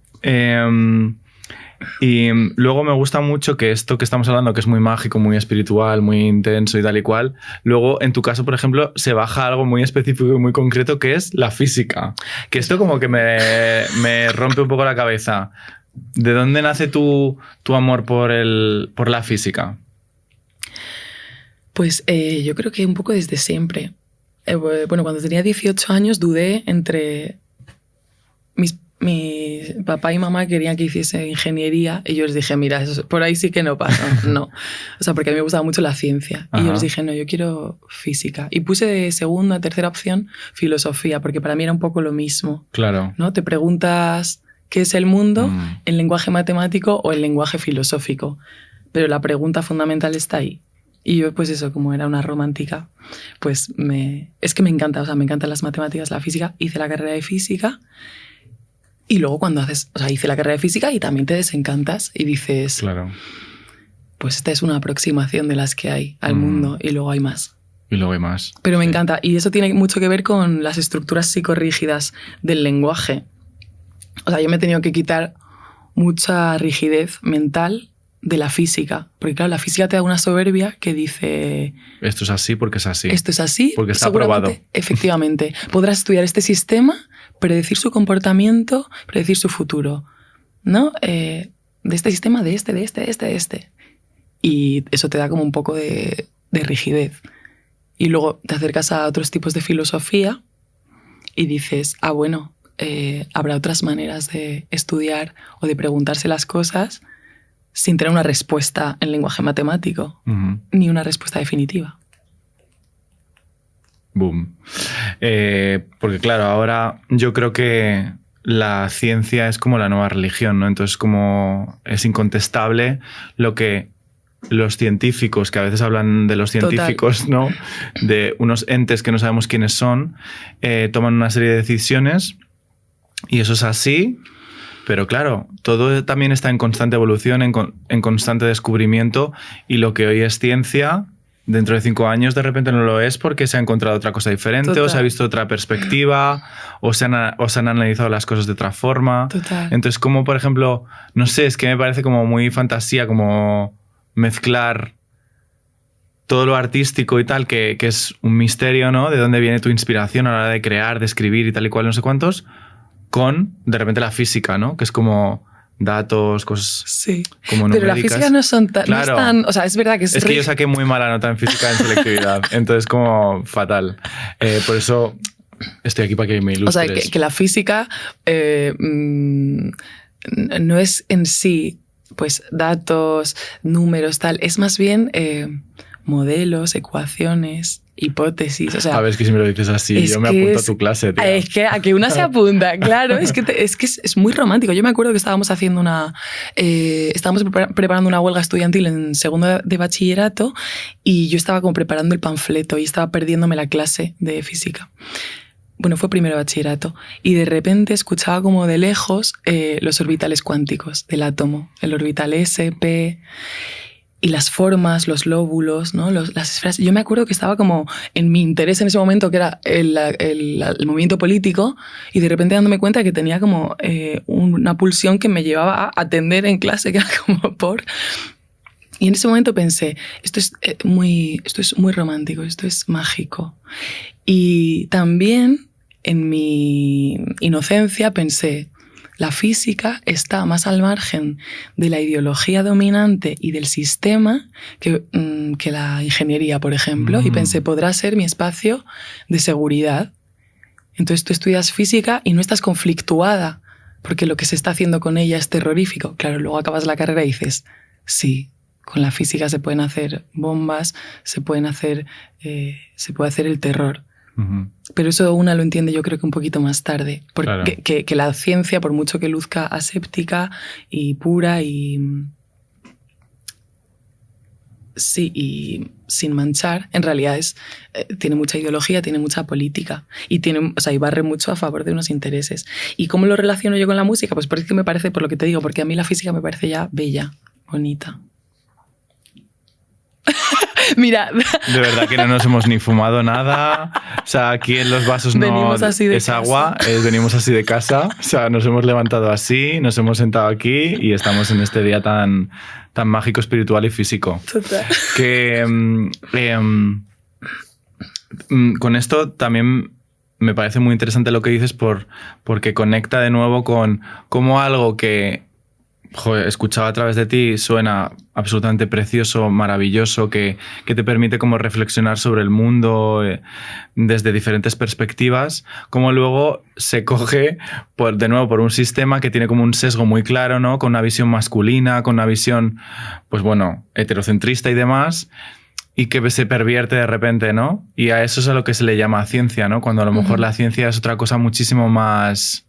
Y luego me gusta mucho que esto que estamos hablando, que es muy mágico, muy espiritual, muy intenso y tal y cual, luego en tu caso, por ejemplo, se baja algo muy específico y muy concreto que es la física. Que esto como que me rompe un poco la cabeza. ¿De dónde nace tu amor por la física? Pues yo creo que un poco desde siempre. Bueno, cuando tenía 18 años dudé entre mi papá y mamá querían que hiciese ingeniería y yo les dije, mira, eso, por ahí sí que no pasa, no. O sea, porque a mí me gustaba mucho la ciencia. Ajá. Y yo les dije, no, yo quiero física. Y puse de segunda, tercera opción filosofía, porque para mí era un poco lo mismo. Claro. ¿No? Te preguntas qué es el mundo en lenguaje matemático o en lenguaje filosófico, pero la pregunta fundamental está ahí. Y yo, pues eso, como era una romántica, pues es que me encanta, o sea, me encantan las matemáticas, la física. Hice la carrera de física. Y luego cuando hice la carrera de física y también te desencantas y dices, claro, pues esta es una aproximación de las que hay al mundo y luego hay más. Y luego hay más. Pero me encanta. Y eso tiene mucho que ver con las estructuras psicorrígidas del lenguaje. O sea, yo me he tenido que quitar mucha rigidez mental de la física. Porque claro, la física te da una soberbia que dice... Esto es así porque es así. Esto es así. Porque está probado. Efectivamente. Podrás estudiar este sistema, predecir su comportamiento, predecir su futuro, ¿no? De este sistema, de este. Y eso te da como un poco de rigidez. Y luego te acercas a otros tipos de filosofía y dices, bueno, habrá otras maneras de estudiar o de preguntarse las cosas sin tener una respuesta en lenguaje matemático, ni una respuesta definitiva. Boom. Porque claro, ahora yo creo que la ciencia es como la nueva religión, ¿no? Entonces como es incontestable lo que los científicos, que a veces hablan de los científicos, total, ¿no? De unos entes que no sabemos quiénes son, toman una serie de decisiones y eso es así, pero claro, todo también está en constante evolución, en constante descubrimiento y lo que hoy es ciencia... Dentro de 5 años de repente no lo es porque se ha encontrado otra cosa diferente. Total. O se ha visto otra perspectiva o se han analizado las cosas de otra forma. Total. Entonces, como por ejemplo, no sé, es que me parece como muy fantasía como mezclar todo lo artístico y tal, que es un misterio, ¿no? De dónde viene tu inspiración a la hora de crear, de escribir y tal y cual, no sé cuántos, con de repente la física, ¿no? Que es como... datos, cosas sí, como numéricas. Pero la física no son tan... Claro. No es tan, o sea, es verdad que es que yo saqué muy mala nota en física en selectividad, entonces como fatal. Por eso estoy aquí para que me ilustres. O sea, que la física no es en sí pues datos, números, tal. Es más bien modelos, ecuaciones... hipótesis, o sea... A ver, es que si me lo dices así, yo me apunto a tu clase, tío. Es que a que una se apunta, claro, es que es muy romántico. Yo me acuerdo que estábamos haciendo estábamos preparando una huelga estudiantil en segundo de bachillerato y yo estaba como preparando el panfleto y estaba perdiéndome la clase de física. Bueno, fue primero de bachillerato y de repente escuchaba como de lejos los orbitales cuánticos del átomo, el orbital S, P... y las formas, los lóbulos, ¿no? Las esferas. Yo me acuerdo que estaba como en mi interés en ese momento, que era el movimiento político, y de repente dándome cuenta que tenía como una pulsión que me llevaba a atender en clase, que era como por... Y en ese momento pensé, esto es muy romántico, esto es mágico. Y también en mi inocencia pensé... La física está más al margen de la ideología dominante y del sistema que la ingeniería, por ejemplo. Y pensé, podrá ser mi espacio de seguridad. Entonces tú estudias física y no estás conflictuada porque lo que se está haciendo con ella es terrorífico. Claro, luego acabas la carrera y dices, sí, con la física se pueden hacer bombas, se puede hacer el terror. Pero eso una lo entiende yo creo que un poquito más tarde. Porque claro. que la ciencia, por mucho que luzca aséptica y pura y sin manchar, en realidad tiene mucha ideología, tiene mucha política y barre mucho a favor de unos intereses. ¿Y cómo lo relaciono yo con la música? Pues porque me parece, por lo que te digo, porque a mí la física me parece ya bella, bonita. Mira. De verdad que no nos hemos ni fumado nada. O sea, aquí en los vasos no es agua, venimos así de casa. O sea, nos hemos levantado así, nos hemos sentado aquí y estamos en este día tan mágico, espiritual y físico. Total. Que con esto también me parece muy interesante lo que dices porque conecta de nuevo con cómo algo que escuchado a través de ti suena absolutamente precioso, maravilloso, que te permite como reflexionar sobre el mundo desde diferentes perspectivas, como luego se coge de nuevo por un sistema que tiene como un sesgo muy claro, ¿no? Con una visión masculina, con una visión, pues bueno, heterocentrista y demás, y que se pervierte de repente, ¿no? Y a eso es a lo que se le llama ciencia, ¿no? Cuando a lo mejor la ciencia es otra cosa muchísimo más...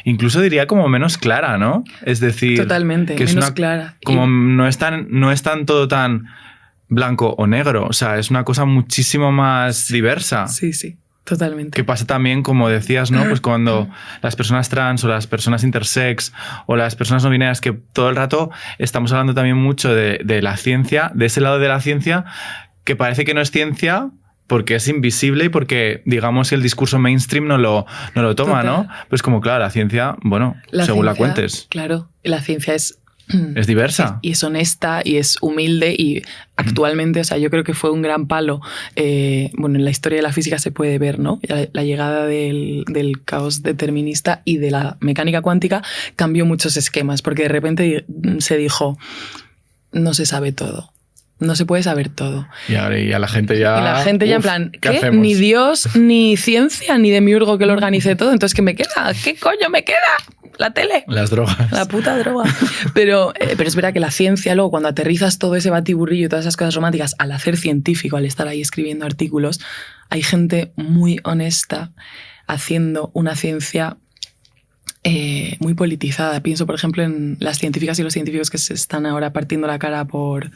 Incluso diría como menos clara, ¿no? Es decir... Totalmente, que menos clara. Como no es tan todo tan blanco o negro. O sea, es una cosa muchísimo más diversa. Sí, sí, totalmente. Que pasa también, como decías, ¿no? Pues cuando las personas trans o las personas intersex o las personas no binarias, que todo el rato estamos hablando también mucho de la ciencia, de ese lado de la ciencia, que parece que no es ciencia... porque es invisible y porque, digamos, el discurso mainstream no lo toma, total, ¿no? Pues como, claro, la ciencia, bueno, según la cuentes. Claro, la ciencia es diversa. Y es honesta y es humilde y actualmente, o sea, yo creo que fue un gran palo. Bueno, en la historia de la física se puede ver, ¿no? La llegada del caos determinista y de la mecánica cuántica cambió muchos esquemas porque de repente se dijo, no se sabe todo. No se puede saber todo. Y a la gente ya... Y la gente ya en plan, ¿qué? Ni Dios, ni ciencia, ni demiurgo que lo organice todo. Entonces, ¿qué me queda? ¿Qué coño me queda? La tele. Las drogas. La puta droga. Pero es verdad que la ciencia, luego, cuando aterrizas todo ese batiburrillo y todas esas cosas románticas, al hacer científico, al estar ahí escribiendo artículos, hay gente muy honesta haciendo una ciencia... muy politizada. Pienso, por ejemplo, en las científicas y los científicos que se están ahora partiendo la cara por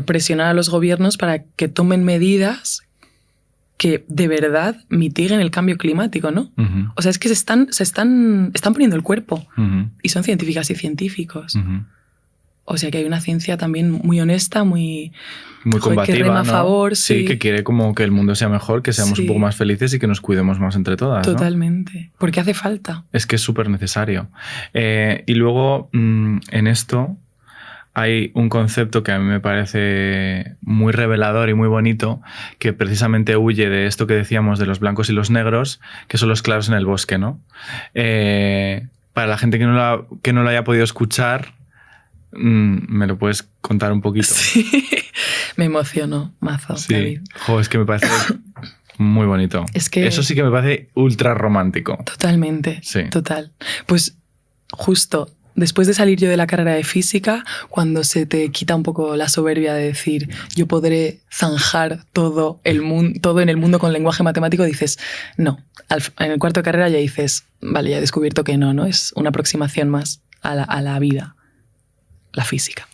presionar a los gobiernos para que tomen medidas que de verdad mitiguen el cambio climático, ¿no? O sea, es que se están poniendo el cuerpo y son científicas y científicos. O sea, que hay una ciencia también muy honesta, muy combativa, que rema ¿no? a favor. Sí, que quiere como que el mundo sea mejor, que seamos un poco más felices y que nos cuidemos más entre todas. Totalmente. ¿No? Porque hace falta. Es que es súper necesario. Y luego, en esto... hay un concepto que a mí me parece muy revelador y muy bonito, que precisamente huye de esto que decíamos de los blancos y los negros, que son los claros en el bosque, ¿no? Para la gente que no lo haya podido escuchar, ¿me lo puedes contar un poquito? Sí, me emocionó, mazo. Sí, David. Es que me parece muy bonito. Es que... Eso sí que me parece ultra romántico. Totalmente, sí. Total. Pues justo... Después de salir yo de la carrera de física, cuando se te quita un poco la soberbia de decir yo podré zanjar todo en el mundo con lenguaje matemático, dices no. En el cuarto de carrera ya dices, vale, ya he descubierto que no, es una aproximación más a la vida, la física.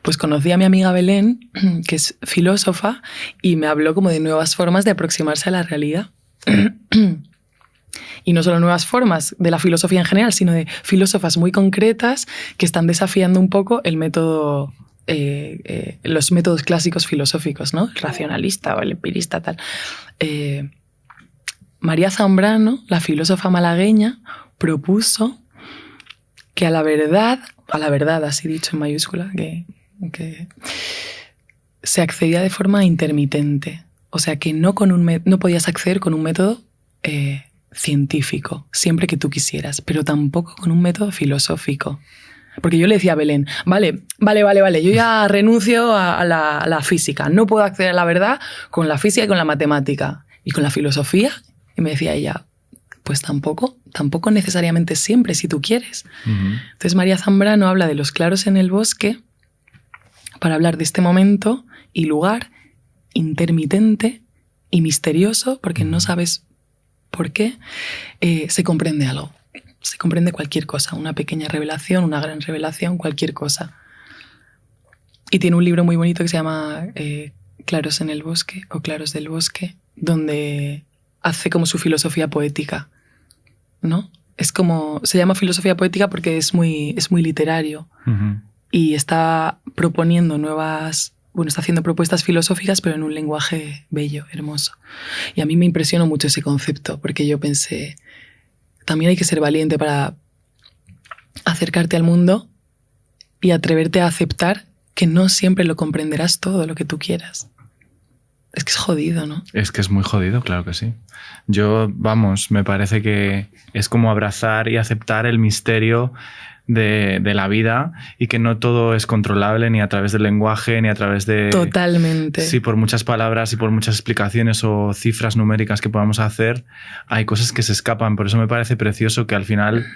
Pues conocí a mi amiga Belén, que es filósofa, y me habló como de nuevas formas de aproximarse a la realidad. Y no solo nuevas formas de la filosofía en general, sino de filósofas muy concretas que están desafiando un poco el método, los métodos clásicos filosóficos, ¿no? El racionalista o el empirista, tal. María Zambrano, la filósofa malagueña, propuso que a la verdad, así dicho en mayúscula, que se accedía de forma intermitente. O sea, que no podías acceder con un método científico, siempre que tú quisieras, pero tampoco con un método filosófico. Porque yo le decía a Belén, vale, yo ya renuncio a la física, no puedo acceder a la verdad con la física y con la matemática. ¿Y con la filosofía? Y me decía ella, pues tampoco necesariamente siempre, si tú quieres. Entonces María Zambrano habla de los claros en el bosque para hablar de este momento y lugar intermitente y misterioso, porque no sabes por qué, se comprende algo. Se comprende cualquier cosa, una pequeña revelación, una gran revelación, cualquier cosa. Y tiene un libro muy bonito que se llama Claros en el bosque o Claros del bosque, donde hace como su filosofía poética, ¿no? Es como, se llama filosofía poética porque es muy literario. Y está proponiendo está haciendo propuestas filosóficas, pero en un lenguaje bello, hermoso. Y a mí me impresionó mucho ese concepto, porque yo pensé, también hay que ser valiente para acercarte al mundo y atreverte a aceptar que no siempre lo comprenderás todo lo que tú quieras. Es que es jodido, ¿no? Es que es muy jodido, claro que sí. Me parece que es como abrazar y aceptar el misterio de la vida y que no todo es controlable ni a través del lenguaje, ni a través de... Totalmente. Sí, por muchas palabras y por muchas explicaciones o cifras numéricas que podamos hacer, hay cosas que se escapan. Por eso me parece precioso que al final,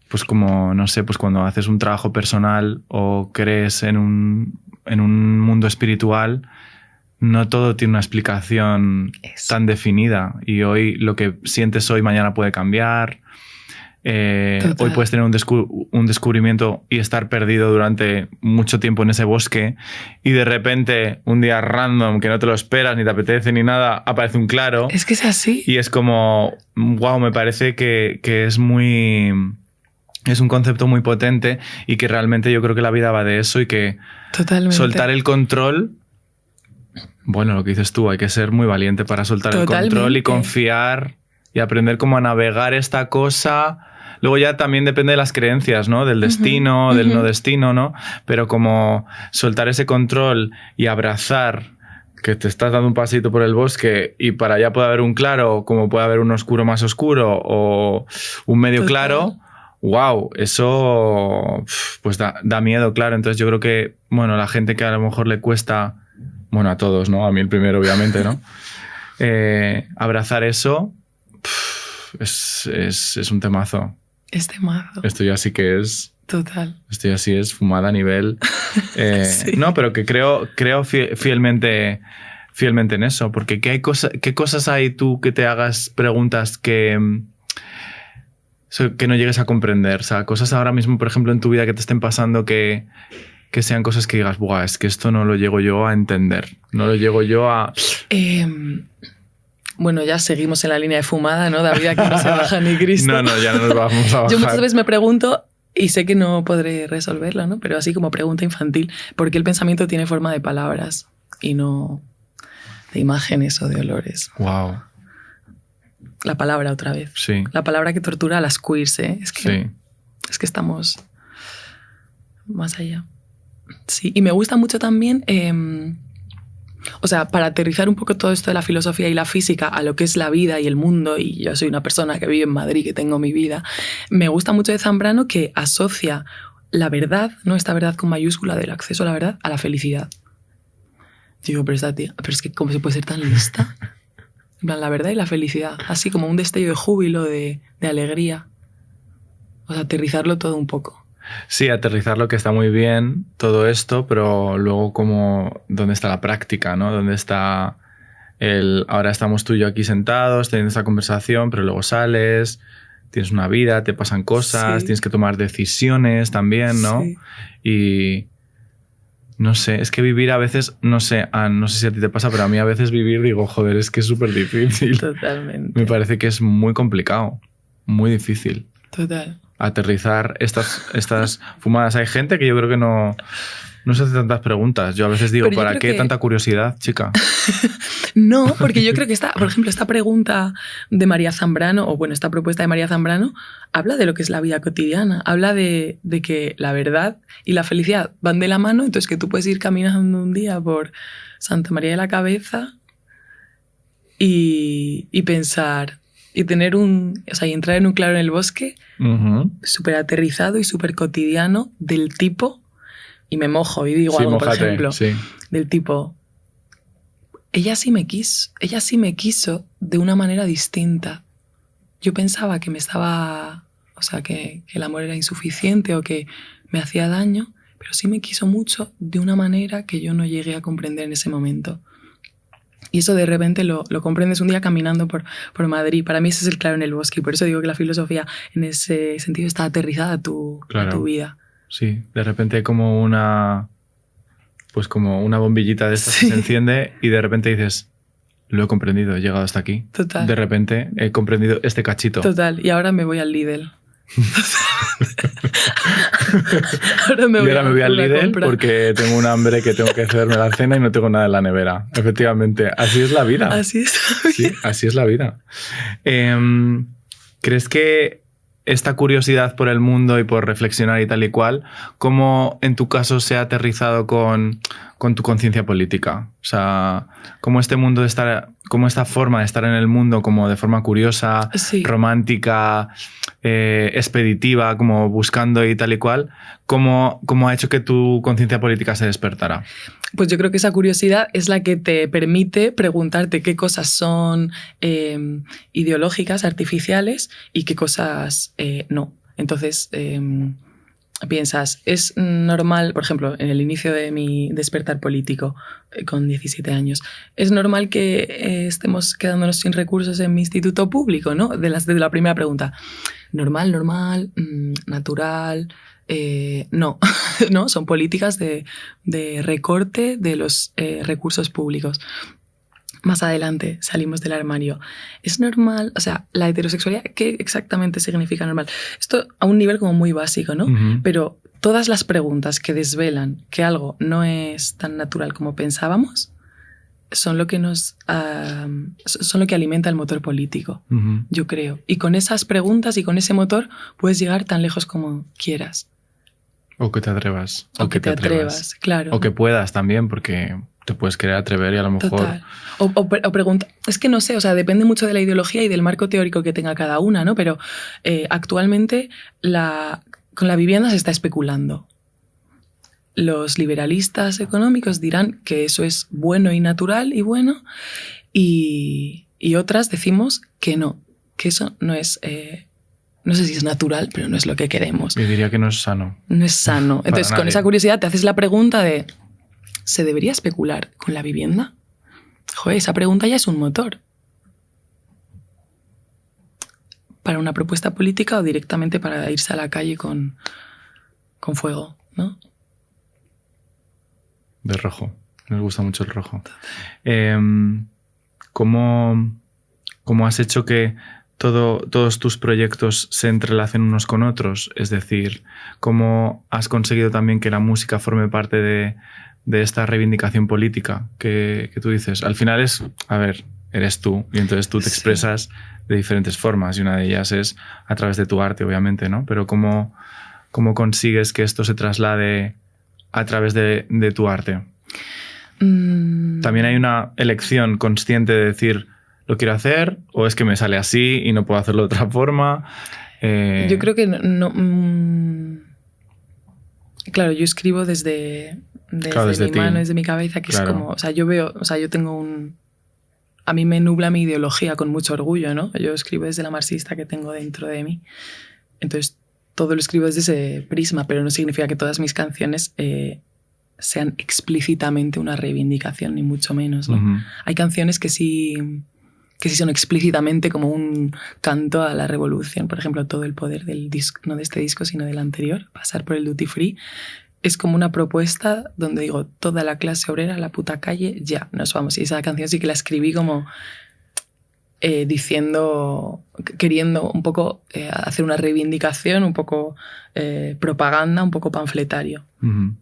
pues como, no sé, pues cuando haces un trabajo personal o crees en un mundo espiritual, no todo tiene una explicación tan definida. Y hoy lo que sientes hoy, mañana puede cambiar. Hoy puedes tener un descubrimiento y estar perdido durante mucho tiempo en ese bosque y de repente, un día random que no te lo esperas, ni te apetece ni nada, aparece un claro. Es que es así. Y es como, wow, me parece que es muy... Es un concepto muy potente y que realmente yo creo que la vida va de eso y que soltar el control... Bueno, lo que dices tú, hay que ser muy valiente para soltar el control y confiar y aprender cómo a navegar esta cosa. Luego ya también depende de las creencias, ¿no? Del destino, del no destino, ¿no? Pero como soltar ese control y abrazar que te estás dando un pasito por el bosque y para allá puede haber un claro, como puede haber un oscuro más oscuro o un medio claro. Wow, eso pues da miedo, claro. Entonces yo creo que, bueno, la gente que a lo mejor le cuesta... Bueno, a todos, ¿no? A mí el primero, obviamente, ¿no? Abrazar eso es un temazo. Es temazo. Esto ya sí que es... Total. Esto ya sí es fumada a nivel... Sí. No, pero que creo fielmente en eso. Porque ¿qué cosas hay tú que te hagas preguntas que no llegues a comprender? O sea, cosas ahora mismo, por ejemplo, en tu vida que te estén pasando que sean cosas que digas, buah, es que esto no lo llego yo a entender, no lo llego yo a... Bueno, ya seguimos en la línea de fumada, ¿no, David? Aquí no se baja ni Cristo. No, ya no nos vamos a bajar. Yo muchas veces me pregunto, y sé que no podré resolverla, ¿no? Pero así como pregunta infantil, ¿por qué el pensamiento tiene forma de palabras y no de imágenes o de olores? Wow. La palabra otra vez. Sí. La palabra que tortura a las queers, ¿eh? Es que estamos más allá. Sí, y me gusta mucho también, o sea, para aterrizar un poco todo esto de la filosofía y la física a lo que es la vida y el mundo, y yo soy una persona que vive en Madrid, que tengo mi vida, me gusta mucho de Zambrano que asocia la verdad, no esta verdad con mayúscula del acceso a la verdad, a la felicidad. Digo, pero esta tía, pero es que ¿cómo se puede ser tan lista? En plan, la verdad y la felicidad, así como un destello de júbilo, de alegría. O sea, aterrizarlo todo un poco. Sí, aterrizarlo, que está muy bien todo esto, pero luego como dónde está la práctica, ¿no? Dónde está ahora estamos tú y yo aquí sentados teniendo esta conversación, pero luego sales, tienes una vida, te pasan cosas, tienes que tomar decisiones también, ¿no? Sí. Y no sé, es que vivir a veces, no sé si a ti te pasa, pero a mí a veces vivir digo, joder, es que es súper difícil. Totalmente. Me parece que es muy complicado, muy difícil. Total. Aterrizar estas fumadas. Hay gente que yo creo que no se hace tantas preguntas. Yo a veces digo, ¿para qué tanta curiosidad, chica? No, porque yo creo que por ejemplo, esta pregunta de María Zambrano, o bueno, esta propuesta de María Zambrano, habla de lo que es la vida cotidiana. Habla de que la verdad y la felicidad van de la mano, entonces que tú puedes ir caminando un día por Santa María de la Cabeza y pensar... Y tener y entrar en un claro en el bosque súper aterrizado y súper cotidiano del tipo, y me mojo y digo algo, mójate, por ejemplo, sí. Del tipo, ella sí me quiso de una manera distinta. Yo pensaba que que el amor era insuficiente o que me hacía daño, pero sí me quiso mucho de una manera que yo no llegué a comprender en ese momento. Y eso de repente lo comprendes un día caminando por Madrid. Para mí ese es el claro en el bosque. Y por eso digo que la filosofía en ese sentido está aterrizada a tu vida. Sí, de repente hay como una bombillita de estas que se enciende y de repente dices, lo he comprendido, he llegado hasta aquí. Total. De repente he comprendido este cachito. Total. Y ahora me voy al Lidl. ahora me voy al Lidl porque tengo un hambre que tengo que hacerme la cena y no tengo nada en la nevera. Efectivamente, así es la vida. Así es la vida. Sí, así es la vida. ¿Crees que esta curiosidad por el mundo y por reflexionar y tal y cual, cómo en tu caso se ha aterrizado con tu conciencia política? O sea, cómo este mundo de estar, cómo esta forma de estar en el mundo como de forma curiosa, romántica, expeditiva, como buscando y tal y cual, ¿cómo ha hecho que tu conciencia política se despertara? Pues yo creo que esa curiosidad es la que te permite preguntarte qué cosas son ideológicas, artificiales y qué cosas no. Entonces piensas, es normal, por ejemplo, en el inicio de mi despertar político con 17 años, es normal que estemos quedándonos sin recursos en mi instituto público, ¿no? De la primera pregunta. Normal, natural... no, no, son políticas de recorte de los recursos públicos. Más adelante salimos del armario. Es normal, o sea, la heterosexualidad, ¿qué exactamente significa normal? Esto a un nivel como muy básico, ¿no? Uh-huh. Pero todas las preguntas que desvelan que algo no es tan natural como pensábamos son lo que son lo que alimenta el motor político, uh-huh. Yo creo. Y con esas preguntas y con ese motor puedes llegar tan lejos como quieras. O que te atrevas. O que te atrevas, claro. O que puedas también, porque te puedes querer atrever y a lo mejor... Total. O pregunta... Es que no sé, o sea, depende mucho de la ideología y del marco teórico que tenga cada una, ¿no? Pero actualmente con la vivienda se está especulando. Los liberalistas económicos dirán que eso es bueno y natural y bueno, y otras decimos que no, que eso no es... no sé si es natural, pero no es lo que queremos. Yo diría que no es sano. No es sano. Entonces, con esa curiosidad te haces la pregunta de ¿se debería especular con la vivienda? Joder, esa pregunta ya es un motor. Para una propuesta política o directamente para irse a la calle con fuego, ¿no? De rojo. Nos gusta mucho el rojo. ¿Cómo has hecho que todos tus proyectos se entrelacen unos con otros? Es decir, ¿cómo has conseguido también que la música forme parte de esta reivindicación política que tú dices? Al final eres tú, y entonces tú te expresas de diferentes formas, y una de ellas es a través de tu arte, obviamente, ¿no? Pero ¿cómo consigues que esto se traslade a través de tu arte? También hay una elección consciente de decir, ¿lo quiero hacer? ¿O es que me sale así y no puedo hacerlo de otra forma? Yo creo que no claro, yo escribo desde mi mano, desde mi cabeza, que claro. Es como... O sea, yo tengo a mí me nubla mi ideología con mucho orgullo, ¿no? Yo escribo desde la marxista que tengo dentro de mí. Entonces, todo lo escribo desde ese prisma, pero no significa que todas mis canciones sean explícitamente una reivindicación, ni mucho menos, ¿no? Uh-huh. Hay canciones que sí son explícitamente como un canto a la revolución. Por ejemplo, Todo el poder del disco, no de este disco, sino del anterior, Pasar por el Duty Free, es como una propuesta donde digo, toda la clase obrera a la puta calle, ya, nos vamos. Y esa canción sí que la escribí como queriendo un poco hacer una reivindicación, un poco propaganda, un poco panfletario. Uh-huh.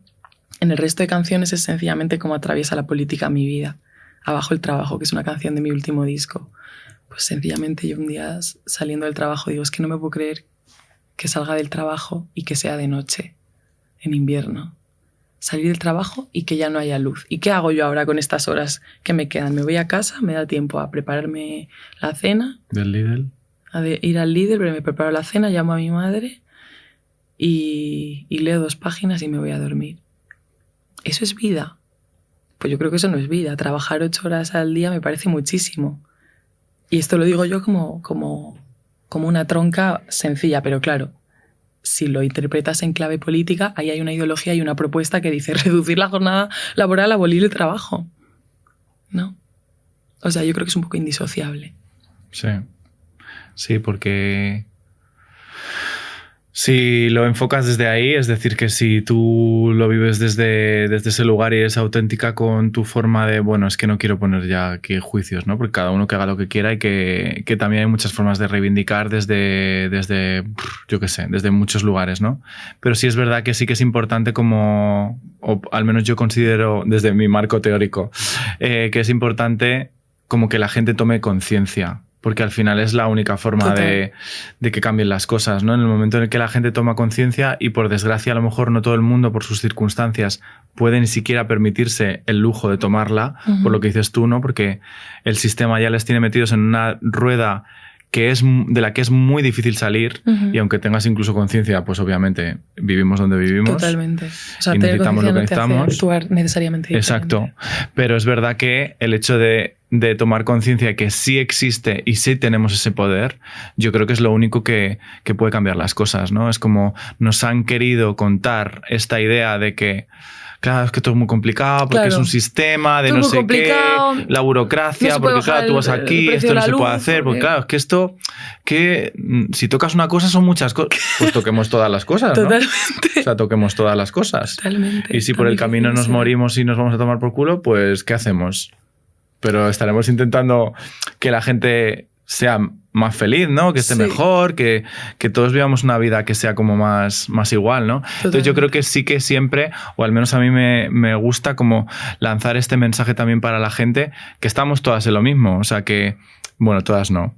En el resto de canciones es sencillamente como atraviesa la política mi vida. Abajo el trabajo, que es una canción de mi último disco. Pues sencillamente yo un día saliendo del trabajo digo, es que no me puedo creer que salga del trabajo y que sea de noche, en invierno. Salir del trabajo y que ya no haya luz. ¿Y qué hago yo ahora con estas horas que me quedan? ¿Me voy a casa? ¿Me da tiempo a prepararme la cena? ¿Del Lidl? Ir al Lidl, pero me preparo la cena, llamo a mi madre y leo 2 páginas y me voy a dormir. ¿Eso es vida? Pues yo creo que eso no es vida. Trabajar 8 horas al día me parece muchísimo. Y esto lo digo yo como una tronca sencilla, pero claro, si lo interpretas en clave política, ahí hay una ideología y una propuesta que dice reducir la jornada laboral, abolir el trabajo. ¿No? O sea, yo creo que es un poco indisociable. Sí. Sí, porque si lo enfocas desde ahí, es decir, que si tú lo vives desde ese lugar y eres auténtica con tu forma de, bueno, es que no quiero poner ya aquí juicios, ¿no? Porque cada uno que haga lo que quiera y que también hay muchas formas de reivindicar desde yo qué sé, desde muchos lugares, ¿no? Pero sí es verdad que sí que es importante como, o al menos yo considero desde mi marco teórico, que es importante como que la gente tome conciencia. Porque al final es la única forma de que cambien las cosas, ¿no? En el momento en el que la gente toma conciencia y por desgracia a lo mejor no todo el mundo por sus circunstancias puede ni siquiera permitirse el lujo de tomarla, por lo que dices tú, ¿no? Porque el sistema ya les tiene metidos en una rueda de la que es muy difícil salir y aunque tengas incluso conciencia, pues obviamente vivimos donde vivimos. Totalmente. O sea, y necesitamos lo que necesitamos. Actuar necesariamente diferente. Exacto. Pero es verdad que el hecho de tomar conciencia de que sí existe y sí tenemos ese poder, yo creo que es lo único que puede cambiar las cosas, ¿no? Es como nos han querido contar esta idea de que claro, es que todo es muy complicado porque es un sistema de todo no sé qué, la burocracia, no porque claro, tú vas aquí, esto no se puede hacer, porque claro, es que esto, que si tocas una cosa son muchas cosas, pues toquemos todas las cosas, ¿no? Totalmente. O sea, toquemos todas las cosas. Totalmente. Y si por el camino nos morimos y nos vamos a tomar por culo, pues ¿qué hacemos? Pero estaremos intentando que la gente sea más feliz, ¿no? Que esté mejor, que todos vivamos una vida que sea como más igual, ¿no? Totalmente. Entonces yo creo que sí que siempre, o al menos a mí me gusta como lanzar este mensaje también para la gente, que estamos todas en lo mismo. O sea que, bueno, todas no.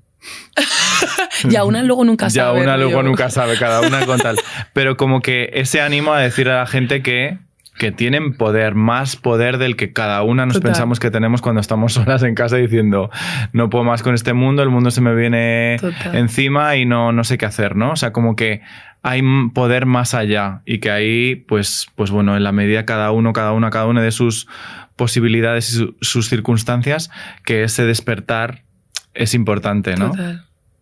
Ya una luego nunca sabe. Ya una luego nunca sabe, cada una con tal. Pero como que ese ánimo a decir a la gente que tienen poder, más poder del que cada una nos pensamos que tenemos cuando estamos solas en casa diciendo no puedo más con este mundo, el mundo se me viene encima y no sé qué hacer, ¿no? O sea, como que hay poder más allá y que ahí, pues bueno, en la medida cada una de sus posibilidades y sus circunstancias, que ese despertar es importante, ¿no?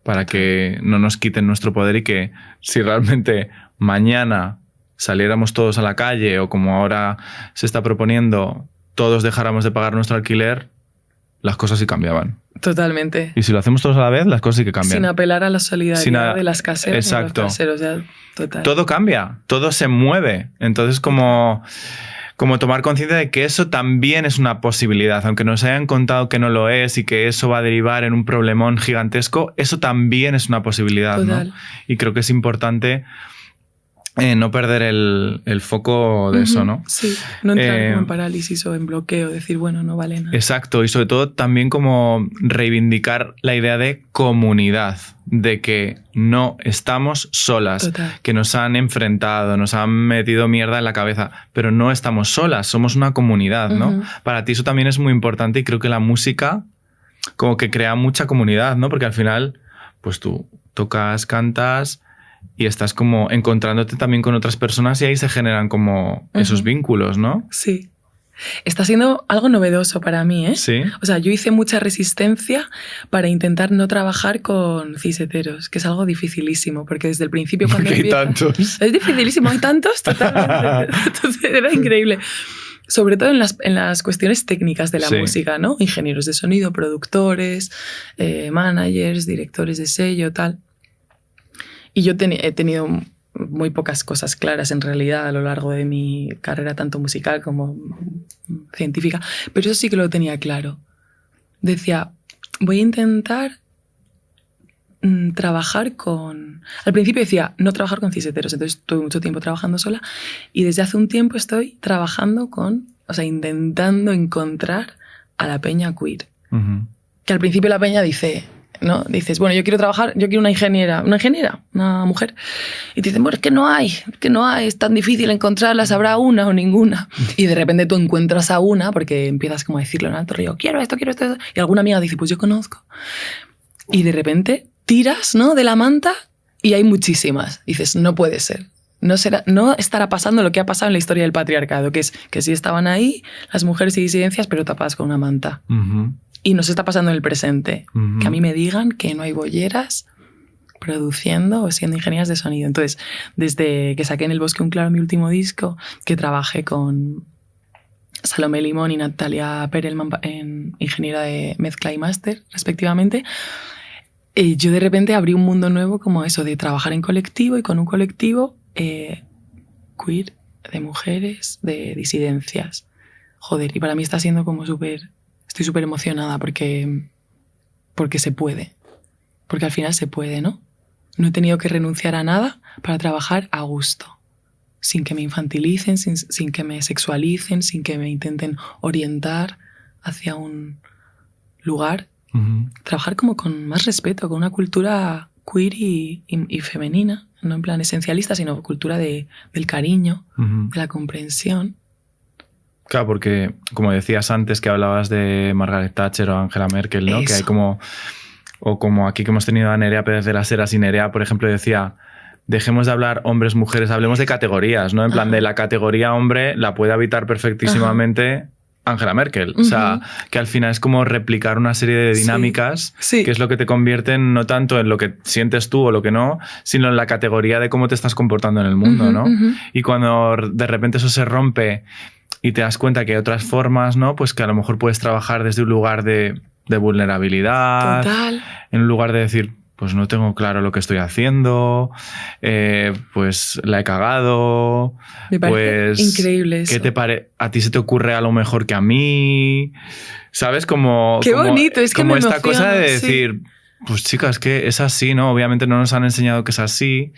Para que no nos quiten nuestro poder y que si realmente mañana saliéramos todos a la calle o como ahora se está proponiendo, todos dejáramos de pagar nuestro alquiler, las cosas sí cambiaban. Totalmente. Y si lo hacemos todos a la vez, las cosas sí que cambian. Sin apelar a la solidaridad de las caseras. Exacto. Los caseros, ya, total. Todo cambia, todo se mueve. Entonces como tomar conciencia de que eso también es una posibilidad, aunque nos hayan contado que no lo es y que eso va a derivar en un problemón gigantesco, eso también es una posibilidad, ¿no? Y creo que es importante no perder el foco de eso, ¿no? Sí, no entrar en parálisis o en bloqueo, decir, bueno, no vale nada. Exacto, y sobre todo también como reivindicar la idea de comunidad, de que no estamos solas, que nos han enfrentado, nos han metido mierda en la cabeza, pero no estamos solas, somos una comunidad, ¿no? Para ti eso también es muy importante y creo que la música como que crea mucha comunidad, ¿no? Porque al final, pues tú tocas, cantas y estás como encontrándote también con otras personas y ahí se generan como esos vínculos, ¿no? Sí. Está siendo algo novedoso para mí, ¿eh? Sí. O sea, yo hice mucha resistencia para intentar no trabajar con cis-heteros, que es algo dificilísimo, porque desde el principio cuando porque hay tantos. Es dificilísimo, hay tantos, totalmente. Entonces era increíble. Sobre todo en las cuestiones técnicas de la música, ¿no? Ingenieros de sonido, productores, managers, directores de sello, tal. Y yo he tenido muy pocas cosas claras en realidad a lo largo de mi carrera, tanto musical como científica, pero eso sí que lo tenía claro. Decía, voy a intentar trabajar con... Al principio decía, no trabajar con cis-heteros, entonces estuve mucho tiempo trabajando sola y desde hace un tiempo estoy trabajando intentando encontrar a la peña queer. Que al principio la peña dice... ¿no? Dices, bueno, yo quiero una ingeniera, una mujer. Y te dicen, bueno, es que no hay, es tan difícil encontrarlas, habrá una o ninguna. Y de repente tú encuentras a una, porque empiezas como a decirlo en alto río, quiero esto. Y alguna amiga dice, pues yo conozco. Y de repente tiras, ¿no?, de la manta y hay muchísimas. Y dices, no puede ser. No estará pasando lo que ha pasado en la historia del patriarcado, que es que sí estaban ahí las mujeres y disidencias, pero tapadas con una manta. Y nos está pasando en el presente. Que a mí me digan que no hay bolleras produciendo o siendo ingenieras de sonido. Entonces, desde que saqué En el bosque un claro mi último disco, que trabajé con Salomé Limón y Natalia Perelman en ingeniera de mezcla y máster, respectivamente. Yo de repente abrí un mundo nuevo como eso, de trabajar en colectivo y con un colectivo queer, de mujeres, de disidencias. Joder, y para mí está siendo como estoy súper emocionada porque se puede. Porque al final se puede, ¿no? No he tenido que renunciar a nada para trabajar a gusto. Sin que me infantilicen, sin que me sexualicen, sin que me intenten orientar hacia un lugar. Uh-huh. Trabajar como con más respeto, con una cultura queer y femenina, no en plan esencialista, sino cultura del cariño, uh-huh, de la comprensión. Claro, porque como decías antes que hablabas de Margaret Thatcher o Angela Merkel, ¿no? Eso. Que hay como aquí que hemos tenido a Nerea Pérez de las Heras, y Nerea, por ejemplo, decía: dejemos de hablar hombres, mujeres, hablemos de categorías, ¿no? En plan, de la categoría hombre la puede habitar perfectísimamente Angela Merkel. O sea, que al final es como replicar una serie de dinámicas, sí, que es lo que te convierten no tanto en lo que sientes tú o lo que no, sino en la categoría de cómo te estás comportando en el mundo, ¿no? Y cuando de repente eso se rompe y te das cuenta que hay otras formas, ¿no? Pues que a lo mejor puedes trabajar desde un lugar de vulnerabilidad. Total. En un lugar de decir: pues no tengo claro lo que estoy haciendo, pues la he cagado. Me parece pues, increíble eso. ¿A ti se te ocurre algo mejor que a mí? ¿Sabes? Qué bonito, es que como me esta emociona, cosa de decir, pues chicas, que es así, ¿no? Obviamente no nos han enseñado que es así,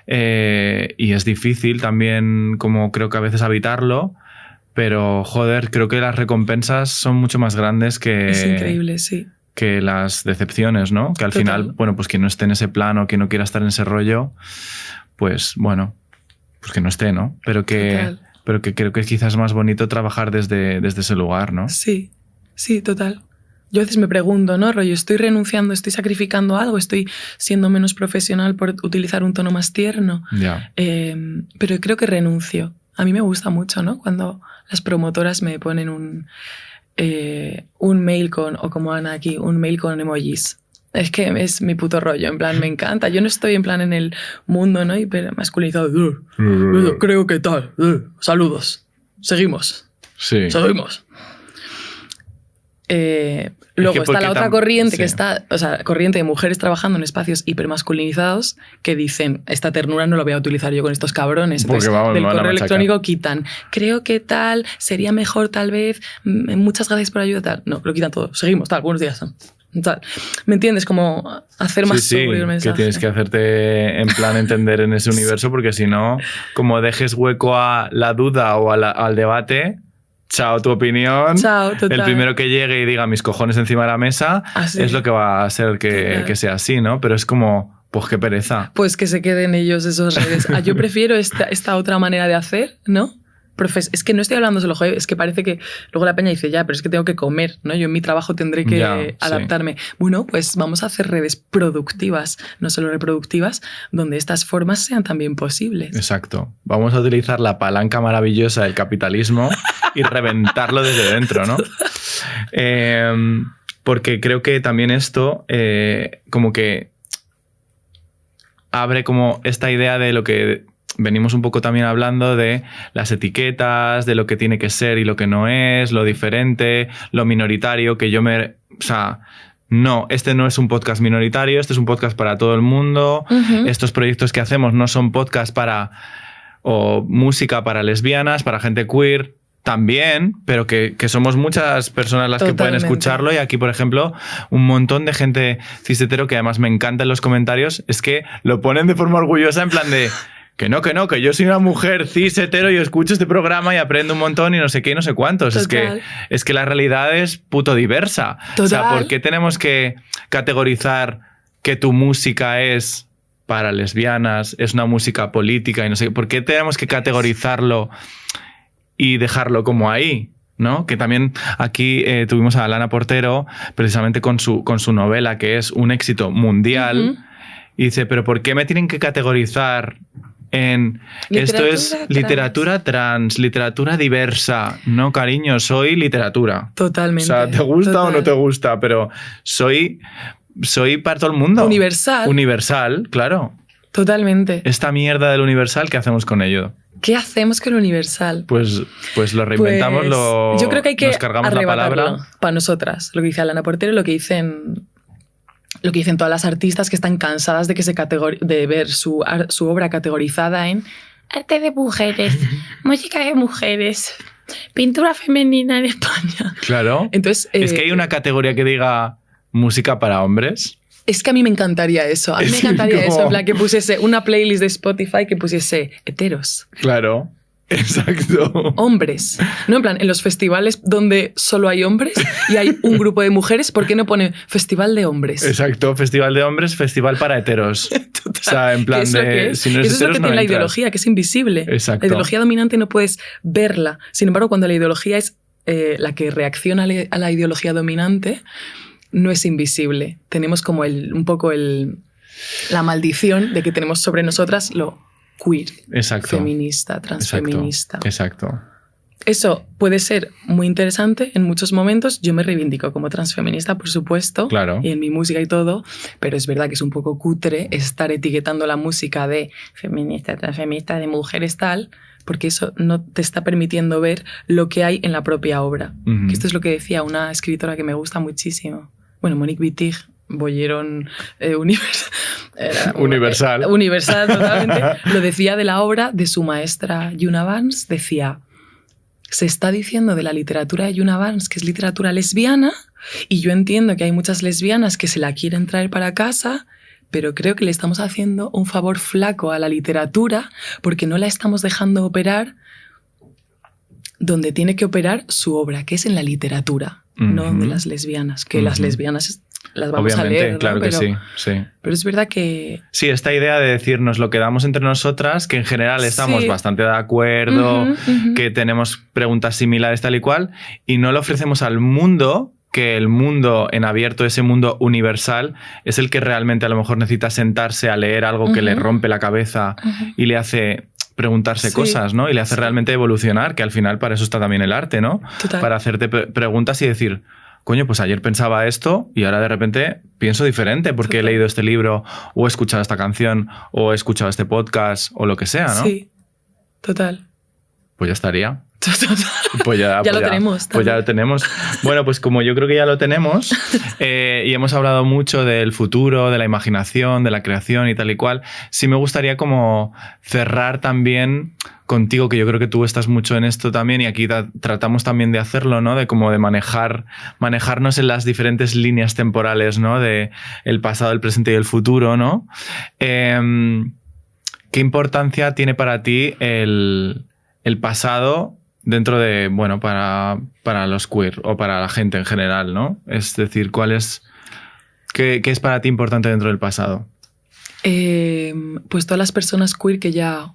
y es difícil también, como creo que a veces, habitarlo. Pero, joder, creo que las recompensas son mucho más grandes que... Es increíble, sí. Que las decepciones, ¿no? Que al final, bueno, pues quien no esté en ese plano, quien no quiera estar en ese rollo, pues bueno, pues que no esté, ¿no? Pero que creo que quizás es más bonito trabajar desde ese lugar, ¿no? Sí, sí, total. Yo a veces me pregunto, ¿no? Rollo, ¿estoy renunciando, estoy sacrificando algo, estoy siendo menos profesional por utilizar un tono más tierno? Ya. Pero creo que renuncio. A mí me gusta mucho, ¿no? Cuando las promotoras me ponen un mail con, o como Ana aquí, un mail con emojis. Es que es mi puto rollo, en plan, me encanta. Yo no estoy en plan en el mundo, ¿no? Masculinizado. Creo que tal. Saludos. Seguimos. Sí. Seguimos. Luego está la otra corriente, que está, o sea, corriente de mujeres trabajando en espacios hipermasculinizados que dicen: esta ternura no la voy a utilizar yo con estos cabrones. Entonces, del correo electrónico quitan: creo que tal, sería mejor tal vez, muchas gracias por ayuda, tal. No, lo quitan todo. Seguimos, tal, buenos días. Tal. ¿Me entiendes? Como hacer más sobrio el mensaje. Que tienes que hacerte en plan entender en ese universo, porque si no, como dejes hueco a la duda o al debate... Chao, tu opinión. Chao, total. El primero que llegue y diga mis cojones encima de la mesa es lo que va a hacer que sea así, ¿no? Pero es como, pues qué pereza. Pues que se queden ellos esos redes. Yo prefiero esta otra manera de hacer, ¿no? Es que no estoy hablando solo, joder, es que parece que luego la peña dice: ya, pero es que tengo que comer, ¿no? Yo en mi trabajo tendré que adaptarme. Sí. Bueno, pues vamos a hacer redes productivas, no solo reproductivas, donde estas formas sean también posibles. Exacto. Vamos a utilizar la palanca maravillosa del capitalismo y reventarlo desde dentro, ¿no? Porque creo que también esto como que abre como esta idea de lo que venimos un poco también hablando, de las etiquetas, de lo que tiene que ser y lo que no es, lo diferente, lo minoritario, que o sea, no, este no es un podcast minoritario, este es un podcast para todo el mundo. Estos proyectos que hacemos no son podcasts o música para lesbianas, para gente queer, también, pero que somos muchas personas las que pueden escucharlo. Y aquí, por ejemplo, un montón de gente cis-hetero, que además me encanta en los comentarios, es que lo ponen de forma orgullosa, en plan de... Que no, que yo soy una mujer cis-hetero y escucho este programa y aprendo un montón y no sé qué y no sé cuántos. Es que la realidad es puto diversa. Total. O sea, ¿por qué tenemos que categorizar que tu música es para lesbianas, es una música política y no sé qué? ¿Por qué tenemos que categorizarlo y dejarlo como ahí? ¿No? Que también aquí tuvimos a Alana Portero, precisamente con su novela, que es un éxito mundial, y dice: ¿pero por qué me tienen que categorizar en esto es literatura trans, literatura diversa? No, cariño, soy literatura. Totalmente. O sea, ¿te gusta o no te gusta? Pero soy para todo el mundo. Universal. Universal, claro. Totalmente. Esta mierda del universal, ¿qué hacemos con ello? ¿Qué hacemos con lo universal? Pues lo reinventamos, yo creo que hay que nos cargamos la palabra. Para nosotras, lo que dice Alana Portero, lo que dicen todas las artistas que están cansadas de que de ver su obra categorizada en arte de mujeres, música de mujeres, pintura femenina en España. Claro. Entonces, es que hay una categoría que diga música para hombres. Es que a mí me encantaría eso. A mí me encantaría eso. En plan, que pusiese una playlist de Spotify que pusiese heteros. Claro. Exacto. Hombres. No, en plan, en los festivales donde solo hay hombres y hay un grupo de mujeres, ¿por qué no pone festival de hombres? Exacto, festival de hombres, festival para heteros. Total. O sea, en plan de... Si no eres eso es lo que tiene la ideología, que es invisible. Exacto. La ideología dominante no puedes verla. Sin embargo, cuando la ideología es la que reacciona a la ideología dominante, no es invisible. Tenemos como un poco la maldición de que tenemos sobre nosotras lo queer, exacto, feminista, transfeminista. Exacto. Eso puede ser muy interesante en muchos momentos. Yo me reivindico como transfeminista, por supuesto, claro, y en mi música y todo, pero es verdad que es un poco cutre estar etiquetando la música de feminista, transfeminista, de mujeres tal, porque eso no te está permitiendo ver lo que hay en la propia obra. Uh-huh. Que esto es lo que decía una escritora que me gusta muchísimo. Bueno, Monique Wittig, bollero universal. Universal, totalmente. Lo decía de la obra de su maestra Juna Barnes, decía, se está diciendo de la literatura de Juna Barnes que es literatura lesbiana, y yo entiendo que hay muchas lesbianas que se la quieren traer para casa, pero creo que le estamos haciendo un favor flaco a la literatura porque no la estamos dejando operar donde tiene que operar su obra, que es en la literatura, uh-huh, no de las lesbianas, que uh-huh, las lesbianas las vamos obviamente, a leer, ¿no? Claro pero, que sí. Pero es verdad que... Sí, esta idea de decirnos lo que damos entre nosotras, que en general estamos bastante de acuerdo, uh-huh, que tenemos preguntas similares tal y cual, y no lo ofrecemos al mundo, que el mundo en abierto, ese mundo universal, es el que realmente a lo mejor necesita sentarse a leer algo uh-huh, que le rompe la cabeza uh-huh, y le hace preguntarse cosas, ¿no? Y le hace realmente evolucionar, que al final para eso está también el arte, ¿no? Total. Para hacerte preguntas y decir, coño, pues ayer pensaba esto y ahora de repente pienso diferente porque he leído este libro o he escuchado esta canción o he escuchado este podcast o lo que sea, ¿no? Sí, total. Pues ya estaría. Pues ya lo tenemos. Pues ya lo tenemos. Bueno, pues como yo creo que ya lo tenemos y hemos hablado mucho del futuro, de la imaginación, de la creación y tal y cual, sí me gustaría como cerrar también contigo, que yo creo que tú estás mucho en esto también y aquí tratamos también de hacerlo, ¿no? De como de manejarnos en las diferentes líneas temporales, ¿no? De el pasado, el presente y el futuro, ¿no? ¿Qué importancia tiene para ti el pasado dentro de, bueno, para los queer o para la gente en general, ¿no? Es decir, ¿qué es para ti importante dentro del pasado? Pues todas las personas queer que ya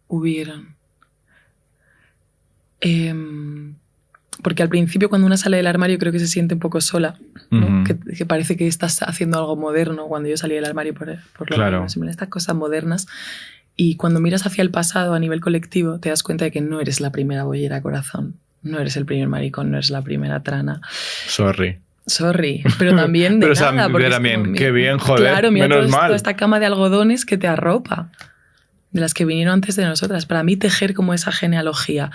hubieran. Porque al principio cuando una sale del armario creo que se siente un poco sola, ¿no? Uh-huh. Que parece que estás haciendo algo moderno cuando yo salí del armario por lo menos, estas cosas modernas. Y cuando miras hacia el pasado a nivel colectivo, te das cuenta de que no eres la primera bollera corazón, no eres el primer maricón, no eres la primera trana. Sorry, pero también de pero nada. Pero también, qué bien, joder, claro, mira menos mal. Toda esta cama de algodones que te arropa, de las que vinieron antes de nosotras. Para mí tejer como esa genealogía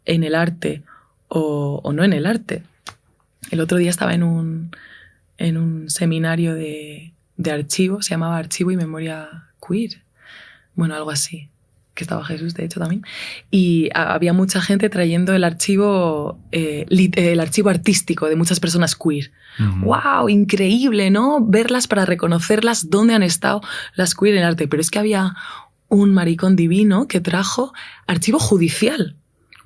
en el arte o no en el arte. El otro día estaba en un seminario de archivo, se llamaba Archivo y Memoria Queer. Bueno, algo así, que estaba Jesús, de hecho, también. Y había mucha gente trayendo el archivo artístico de muchas personas queer. Uh-huh. ¡Wow! Increíble, ¿no? Verlas para reconocerlas, dónde han estado las queer en el arte. Pero es que había un maricón divino que trajo archivo judicial.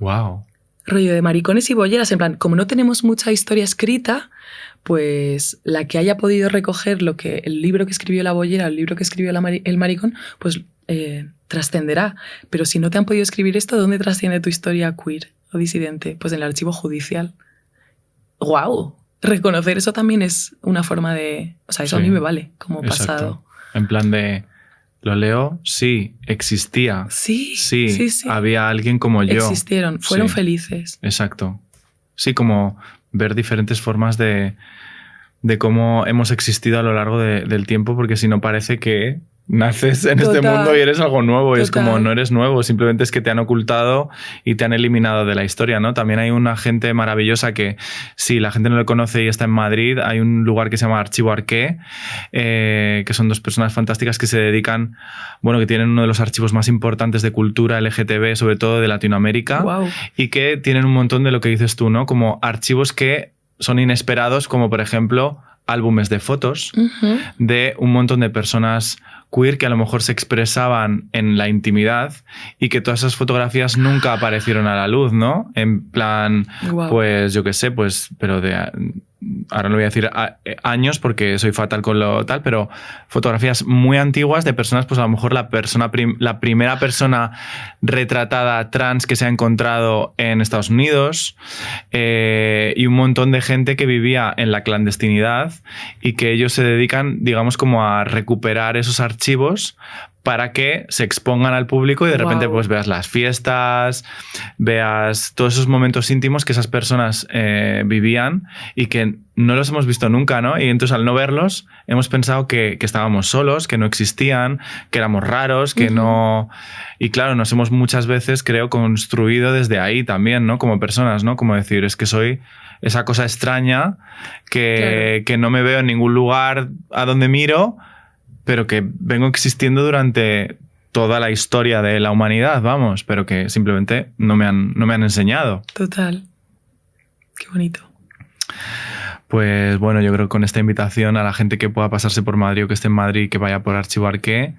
¡Wow! Rollo de maricones y bolleras. En plan, como no tenemos mucha historia escrita, pues la que haya podido recoger el libro que escribió la bollera, el libro que escribió el maricón, pues trascenderá. Pero si no te han podido escribir esto, ¿dónde trasciende tu historia queer o disidente? Pues en el archivo judicial. ¡Guau! Reconocer eso también es una forma de... O sea, eso a mí me vale como pasado. En plan de... Lo leo, sí, existía. Sí. Había alguien como yo. Existieron, fueron felices. Exacto. Sí, como ver diferentes formas de cómo hemos existido a lo largo del tiempo, porque si no parece que naces en este mundo y eres algo nuevo. Y es como, no eres nuevo, simplemente es que te han ocultado y te han eliminado de la historia, ¿no? También hay una gente maravillosa que, si la gente no lo conoce y está en Madrid, hay un lugar que se llama Archivo Arqué, que son dos personas fantásticas que se dedican, bueno, que tienen uno de los archivos más importantes de cultura LGTB, sobre todo de Latinoamérica, y que tienen un montón de lo que dices tú, ¿no? Como archivos que son inesperados, como por ejemplo álbumes de fotos de un montón de personas queer que a lo mejor se expresaban en la intimidad y que todas esas fotografías nunca aparecieron a la luz, ¿no? En plan, pues yo qué sé, pues, pero ahora no voy a decir años porque soy fatal con lo tal, pero fotografías muy antiguas de personas, pues a lo mejor la primera persona retratada trans que se ha encontrado en Estados Unidos, y un montón de gente que vivía en la clandestinidad y que ellos se dedican, digamos, como a recuperar esos archivos para que se expongan al público y de repente pues veas las fiestas, veas todos esos momentos íntimos que esas personas vivían y que no los hemos visto nunca, ¿no? Y entonces al no verlos hemos pensado que estábamos solos, que no existían, que éramos raros, que no... Y claro, nos hemos muchas veces, creo, construido desde ahí también, ¿no? Como personas, ¿no? Como decir, es que soy esa cosa extraña que no me veo en ningún lugar a donde miro, pero que vengo existiendo durante toda la historia de la humanidad, vamos, pero que simplemente no me han enseñado. Total. Qué bonito. Pues bueno, yo creo que con esta invitación a la gente que pueda pasarse por Madrid o que esté en Madrid, que vaya por Archivo Arqué,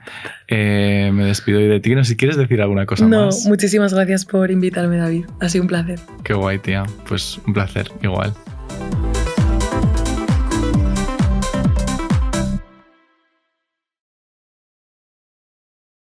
me despido hoy de ti. No sé si quieres decir alguna cosa más. No, muchísimas gracias por invitarme, David. Ha sido un placer. Qué guay, tía. Pues un placer, igual.